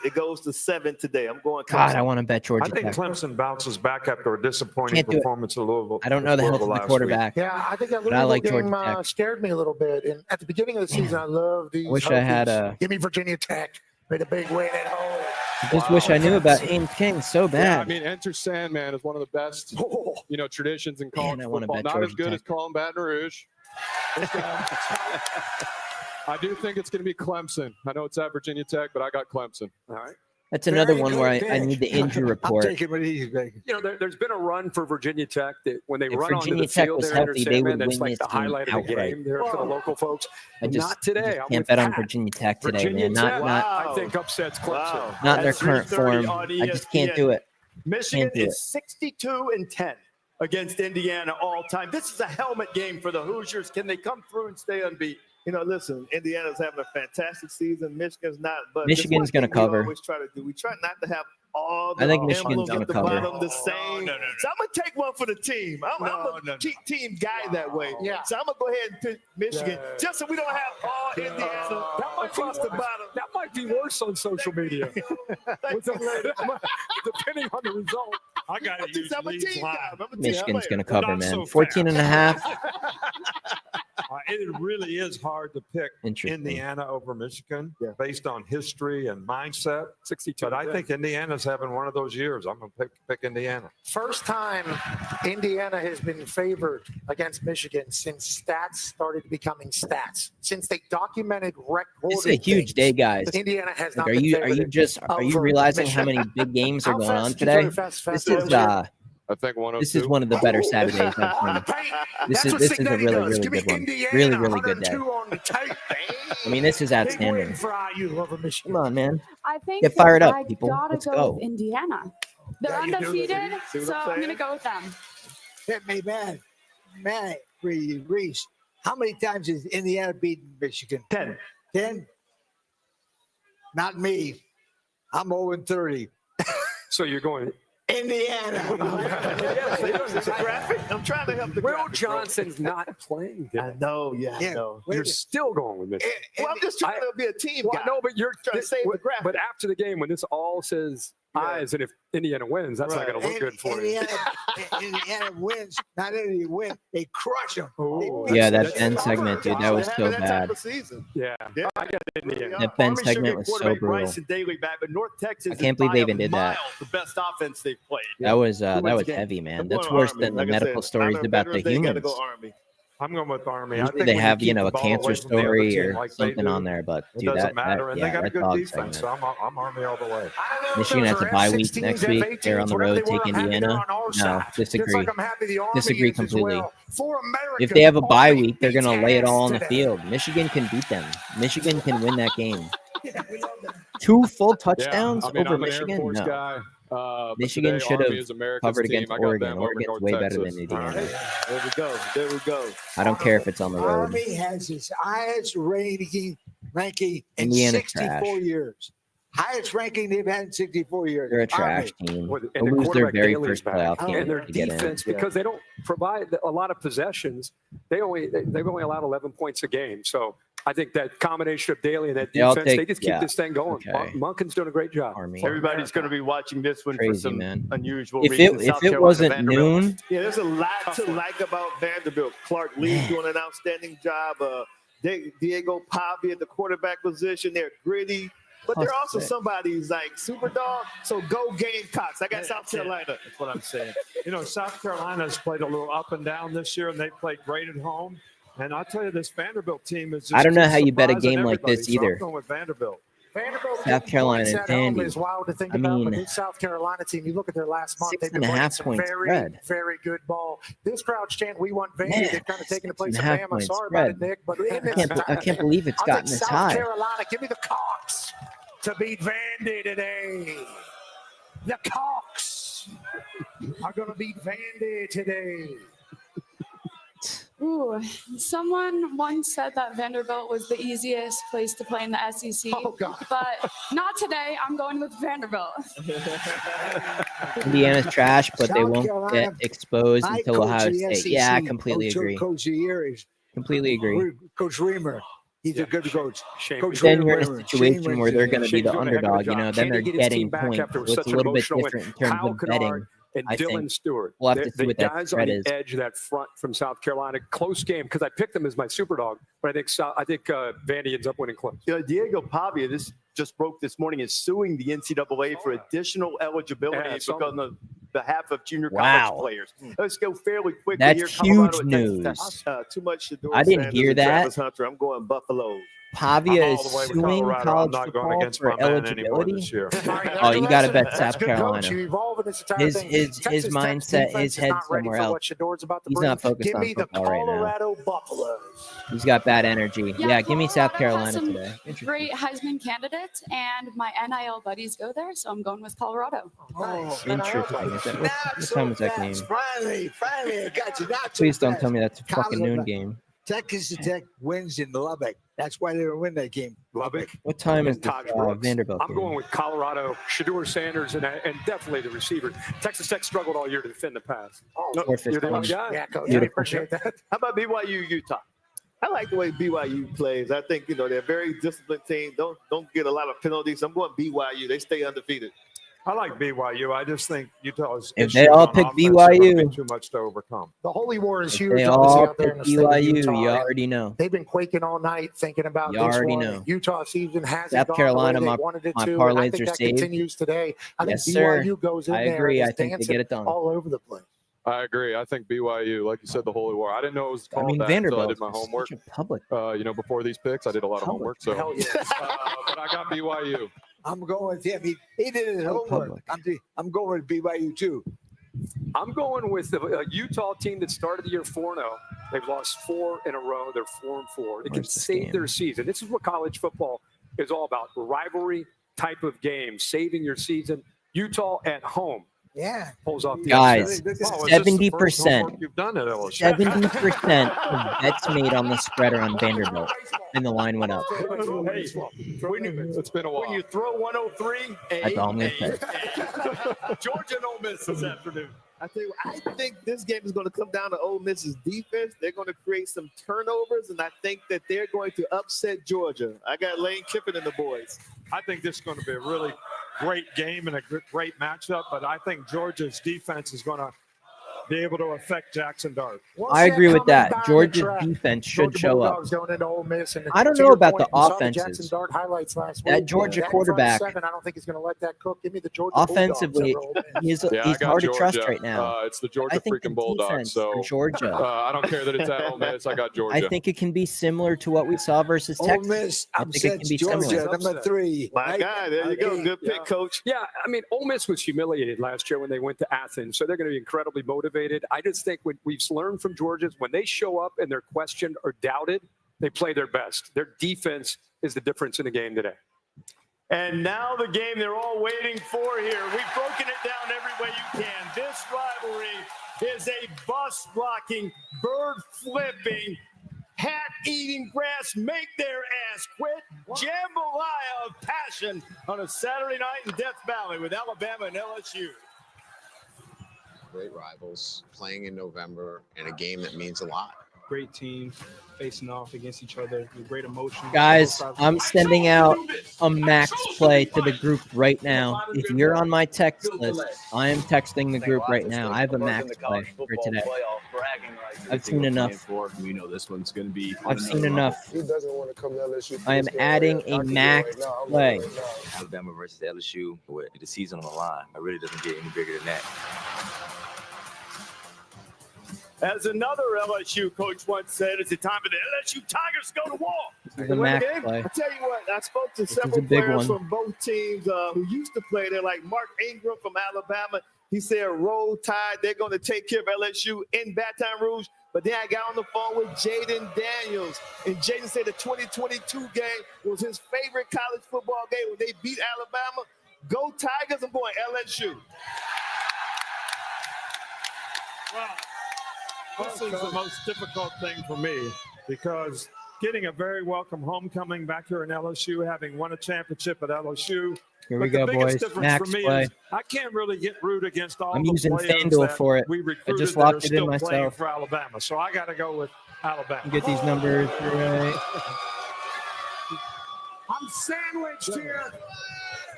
It goes to 7 today. I'm going Clemson. God, I want to bet Georgia I think Tech. Clemson bounces back after a disappointing Can't do it. performance in Louisville. I don't know the health of the last week. quarterback. Yeah, I think that But I Louisville like game Georgia Tech. scared me a little bit. And at the beginning of the season, I loved these. I wish I had Hokies. Give me Virginia Tech. Made a big win at home. I just wish I knew about Haynes King so Yeah, bad. I mean, Enter Sandman is one of the best, traditions in college Man, I wanna football. bet Not Georgia as good Tech. as calling Baton Rouge. I do think it's going to be Clemson. I know it's at Virginia Tech, but I got Clemson. All right. That's another one where I need the injury report. I'm taking it easy, baby. There's been a run for Virginia Tech that when they If run onto Virginia the Tech field, was they're healthy, they would that's win like this the game highlight of the outright. game there for the local folks. Not today. Can't bet on Virginia Tech today, Virginia man. Tech, Not I think upsets Clemson. not in their At current 3:30 form. on I just can't ESPN. do it. Michigan Can't do it. is 62-10 against Indiana all time. This is a helmet game for the Hoosiers. Can they come through and stay unbeaten? Listen, Indiana's having a fantastic season. Michigan's not. But Michigan's going to cover. always try to do. We try not to have all I the think Michigan's emblems gonna at the cover. bottom the same. So I'm gonna take one for the team. I'm a team guy that way. Yeah. So I'm gonna go ahead and pick Michigan, just so we don't have all Indiana That might across the bottom. That might be worse on social media. Depending on the result. I got to use I'm a Lee's team line. guy. I'm a team Michigan's player. going to cover, Not man. so 14.5. It really is hard to pick Interesting. Indiana over Michigan based on history and mindset. 62. But I think Indiana's having one of those years. I'm going to pick Indiana. First time Indiana has been favored against Michigan since stats started becoming stats. Since they documented recorded It's a huge day, guys. Indiana has Like, not are been you favored realizing Michigan. how many big games are How going fast on did you today? do? Fast, This fast, is fast. I think 102. this is one of the better Saturdays I've seen. This is a really good one. Really good day. On the tape. I mean, this is Big outstanding. win for IU over Michigan. Come on, man. I think Get fired up, I people. gotta Let's go go. with Indiana. They're Yeah, you do. undefeated, See what so I'm I'm saying? gonna go with them. Hit me, man. Man, Reese, how many times has Indiana beaten Michigan? 10. 10? Not me. I'm 0-30. So you're going. Indiana. It's a graphic. I'm trying to help the Will graphic, bro. Johnson's not playing. I know, Yeah. no. You're still going with Michigan. Well, I'm just trying to be a team Well, guy. no, but you're trying to save the graphic. But after the game, when this all says eyes, and if Indiana wins, that's not going to look good for you. Indiana wins. Not only win, they crush them. Yeah, that Ben segment, dude, that was so That bad. type of season. Yeah, I got Indiana. That Ben Army should segment get was so quarterback brutal. Bryson Daly back, but North Texas I can't believe they even did that. The best offense they've played. That was Who wins the game? heavy, man. I'm That's going worse Army. than the Like I medical said, stories honor about the Veterans Day, gotta humans. go Army. I'm going with Army. I Usually think they when have, keep a the ball cancer away from the other story team or like they something do, on there, but it dude, doesn't matter. And they got a that good dog defense, segment. so I'm Army all the way. Michigan has a bye week next week. They're on the road, take Indiana. No, disagree. Disagree completely. If they have a bye week, they're going to lay it all on the field. Michigan can beat them. Michigan can win that game. 2 full touchdowns I mean, over I'm an Michigan? Air Force No. guy. But Michigan today, should Army have is America's covered team. against I got Oregon. them over Oregon's North way better Texas. than Indiana. There we go. There we go. I don't care if it's on the road. Army has its highest ranking in Indiana's 64 trash. years. Highest ranking they've had in 64 years. They're a trash Army. team. And They'll the lose their quarterback very Daly is first back. playoff game And their to get in. defense, because they don't provide a lot of possessions, they've only allowed 11 points a game. So I think that combination of Daly and that They all defense, they take- just keep yeah. this thing going. Okay. Munkin's doing a great job. Army. Everybody's going to be watching this one for Crazy, some man. unusual If reasons. it South Carolina, wasn't Vanderbilt. noon, Yeah, there's a lot to like about Vanderbilt. Clark Lee doing an outstanding job. Diego Pavia at the quarterback position. They're gritty. But they're also somebody who's like super dog. So go Gamecocks. I got South Carolina. That's what I'm saying. South Carolina's played a little up and down this year, and they played great at home. And I'll tell you, this Vanderbilt team is just I don't know how you bet a surprising game like this everybody, so I'm either. going with Vanderbilt. Vanderbilt South Carolina points and at home Vandy. is wild to think I about, but mean, this South Carolina team, you look at their last month, they've been 6.5 playing some point very, spread. very good ball. This crowd's chant, we want Vandy. Man, They've kind of taken the place of 6.5 Bama. point Sorry about it, spread. Nick, but in I can't believe it's I'll gotten take this South high. Carolina. Give me the Cox to beat Vandy today. The Cox are going to beat Vandy today. Ooh, someone once said that Vanderbilt was the easiest place to play in the SEC. Oh, God. But not today. I'm going with Vanderbilt. Indiana's trash, but they South won't Carolina, get exposed my until coach Ohio of the State. SEC, Yeah, I completely agree. Coach of the year is Completely agree. Coach Reamer. He's a good coach. Coach Then you're in a Reamer. situation Shane where they're Wentz going to is- be the Shane's doing a heck of a underdog, job. then Can they're he get his team getting back points. after So it's such a an little bit emotional win? different in terms Kyle of betting. Kennard and I Dylan think. Stewart. We'll have to see the what that guys spread on is. the edge of that front from South Carolina. Close game because I picked them as my super dog, but I think Vandy ends up winning close. Diego Pavia, this just broke this morning, is suing the NCAA for additional eligibility Yeah, because on the behalf of junior Wow. college players. Let's go fairly quickly That's here. huge Colorado, news. Texas, too much Shedeur I didn't Sanders hear and that. Travis Hunter. I'm going Buffalo. Pavia I'm is all the way with suing Colorado. I'm college not going football against for my man anymore eligibility. this year. Oh, you got to bet That's South good, Coach. You Carolina. evolve in this entire His thing. his Texas Tech's mindset, defense his is head not ready somewhere for else. what Shedor's about to He's bring. not focused Give on me the football right now. Colorado Buffaloes. He's got bad energy. Yeah, give me South Colorado has Carolina some today. great Heisman candidates, and my NIL buddies go there, so I'm going with Colorado. Oh, Interesting. What time is that game? Finally, I got you. Not so Please don't fast. tell me that's a fucking noon Colorado. game. Texas Tech wins in Lubbock. That's why they will win that game. Lubbock. What time is and the Taj Brooks. Vanderbilt I'm game? going with Colorado, Shador Sanders, and definitely the receiver. Texas Tech struggled all year to defend the pass. Oh, You're the only guy. Yeah, Coach. I Beautiful. appreciate that. How about BYU, Utah? I like the way BYU plays. I think, they're a very disciplined team. Don't get a lot of penalties. I'm going BYU. They stay undefeated. I like BYU. I just think Utah's If issues they all on pick offense are gonna be BYU. too much to overcome. The Holy War is If huge. they obviously, all out there pick in the state of BYU, Utah. you already know. They've been quaking all night thinking about You this already one. know. Utah season hasn't South gone Carolina, the way my they wanted it parlays to. And I think are that saved. continues today. I think Yes, sir. BYU goes in I there agree. and I is think they dancing get it done. all over the place. I agree. I think BYU, like you said, the Holy War. I didn't know it was called that until I Vanderbilt did my is homework. such a public. Before these picks, I did a lot of Public. homework. So, Hell yeah. but I got BYU. I'm going with him. He did his Oh, homework. I'm going with BYU too. I'm going with a Utah team that started the year 4-0. They've lost 4 in a row. They're 4-4. They can Where's this save game? their season. This is what college football is all about. Rivalry type of game, saving your season. Utah at home Yeah. pulls off the Guys, upset. Oh, is this the first 70%. homework you've done at LSU? 70% of bets made on the spread are on Vanderbilt, and the line went up. Hey, It's been a while. when you throw 103, That's all I'm gonna say. Georgia and Ole Miss this afternoon. I tell you, what, I think this game is going to come down to Ole Miss's defense. They're going to create some turnovers, and I think that they're going to upset Georgia. I got Lane Kiffin and the boys. I think this is going to be a really great game and a great matchup, but I think Georgia's defense is going to be able to affect Jackson Dart. I agree with that. Georgia's defense should show up. Going into Ole Miss and I don't to know your about point, the you saw the offenses. Jackson Dart highlights last That week. Georgia That quarterback, front seven, I don't think he's going to let that cook. Give me the Georgia offensively, Bulldogs over Ole Miss. Yeah, I he's got hard Georgia. to trust right now. It's the Georgia I think the freaking Bulldogs. defense So for Georgia. I don't care that it's at Ole Miss. I got Georgia. I think it can be similar to what we saw versus Ole Texas. Miss I think it can upsets be Georgia, similar. number 3. My Right? guy, there you go. Good pick, Coach. Yeah, I mean, Ole Miss was humiliated last year when they went to Athens, so they're going to be incredibly motivated. I just think what we've learned from Georgia is when they show up and they're questioned or doubted, they play their best. Their defense is the difference in the game today. And now the game they're all waiting for here. We've broken it down every way you can. This rivalry is a bus-blocking, bird-flipping, hat-eating, grass make their ass quit jambalaya of passion on a Saturday night in Death Valley with Alabama and LSU. Great rivals playing in November in a game that means a lot. Great teams facing off against each other with great emotion. Guys, I'm sending out a max play to the group right now. If you're on my text list, I am texting the group right now. I have a max play for today. I've seen enough. We know this one's going to be. I've seen enough. He doesn't want to come to LSU. I am adding a max play. Alabama versus LSU with the season on the line. It really doesn't get any bigger than that. As another LSU coach once said, it's a time for the LSU Tigers to go to war. This is a max play. I tell you what, I spoke to is several a big players one. from both teams who used to play there, like Mark Ingram from Alabama. He said, roll tide, they're going to take care of LSU in Baton Rouge. But then I got on the phone with Jaden Daniels, and Jaden said the 2022 game was his favorite college football game when they beat Alabama. Go Tigers, I'm going LSU. Well, this is the most difficult thing for me because getting a very welcome homecoming back here in LSU, having won a championship at LSU. Here we But go, the biggest boys. difference Max for me play. is I can't really get root against all I'm the using players FanDuel that for it. we I recruited just that are locked it in still playing myself. for Alabama. So I got to go with Alabama. Get these numbers right. I'm sandwiched here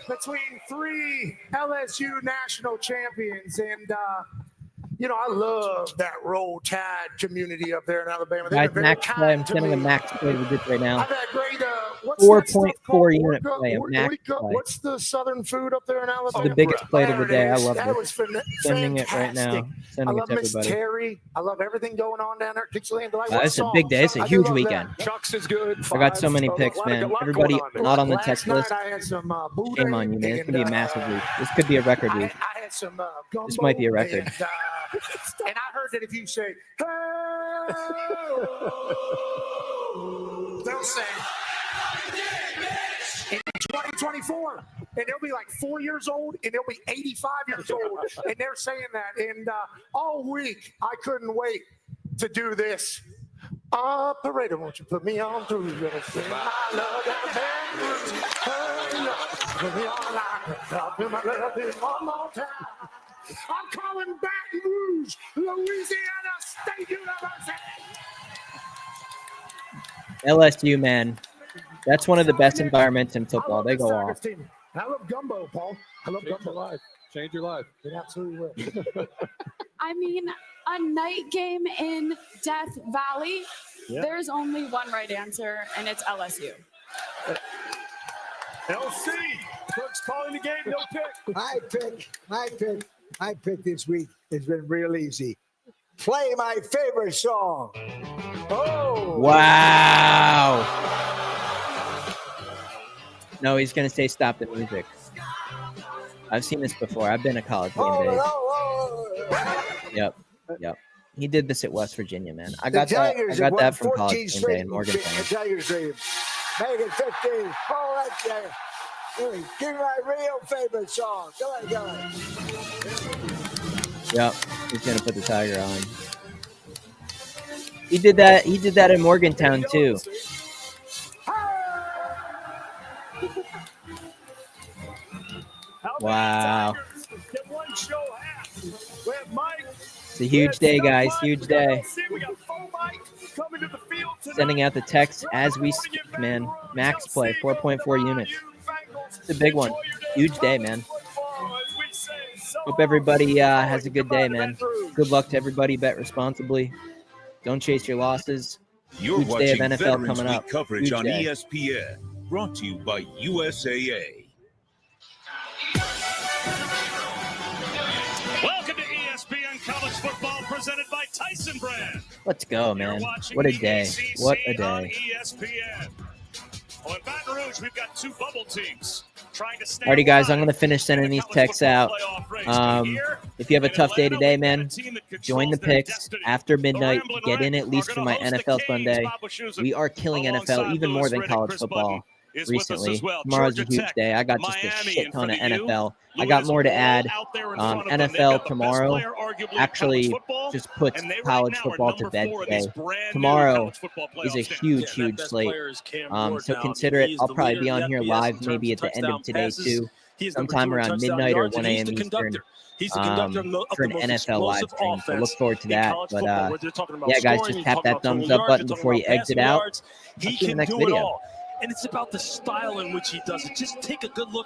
between 3 LSU national champions, and I love that Roll Tide community up there in Alabama. They've Guys, been very max play. kind I'm to sending a me. max play to the group right now. I've had great. What's that stuff 4.4 called? unit Orca- play. A Or- max Orca- play. What's the southern food up there in Alabama? The biggest play of the day. I There it is. love That this. was Sending it right now. fantastic. I Sending it love to Miss everybody. Terry. I love everything going on down there at Dixieland. It's a big day. It's a huge weekend. Chucks is good. I got so many picks, man. Everybody not on the Last text night list. I had some Buddha Shame on you, man. It's and, gonna be a massive week. This could be a record week. I had some gumbo. This might be a record. And I heard that if you say, hey, they'll say, in 2024, and they'll be like 4 years old, and they'll be 85 years old, and they're saying that. And all week, I couldn't wait to do this. Operator, won't you put me on through? You're gonna sing my love down Baton Rouge. Hurry up, put me on line. I'll do my love in one more time. I'm calling Baton Rouge, Louisiana State University. LSU, man. That's one of the best environments in football. They go off. I love gumbo, Paul. I love gumbo. Life. Change your life. It absolutely will. I mean, a night game in Death Valley. Yeah. There's only one right answer, and it's LSU. LC. Cook's calling the game. No pick. My pick this week has been real easy. Play my favorite song. Oh. Wow. No, he's going to say stop the music. I've seen this before. I've been to college game days. Yep. He did this at West Virginia, man. I got that from college game day in Morgantown. The Tigers lead. Make it 15. Oh, that's there. Give me my real favorite song. Go ahead. Yep. He's going to put the Tiger on. He did that in Morgantown too. Wow. It's a huge day, guys. Huge day. Sending out the text as we speak, man. Max play, 4.4 units. It's a big one. Huge day, man. Hope everybody has a good day, man. Good luck to everybody. Bet responsibly. Don't chase your losses. You're Huge day of watching NFL Veterans coming Week up. coverage Huge on day. ESPN. Brought to you by USAA. Welcome to ESPN College Football, presented by Tyson Brand. Let's go, man. What a day. What a day. ESPN. Well, in Baton Rouge, we've got two bubble teams trying to stay Alrighty, guys, I'm alive. going to finish sending these texts out. If you have a tough day today, man, join the picks after midnight. Get in at least for my NFL Sunday. We are killing NFL even more than college football recently. Tomorrow's a huge day. I got just a shit ton of NFL. I got more to add. NFL tomorrow actually just puts college football to bed today. Tomorrow is a huge, huge slate. So consider it. I'll probably be on here live maybe at the end of today too, sometime around midnight or 1 a.m. Eastern. For an NFL live stream, so look forward to that. But yeah, guys, just tap that thumbs up button before you exit out. I'll see you in the next video. And it's about the style in which he does it. Just take a good look.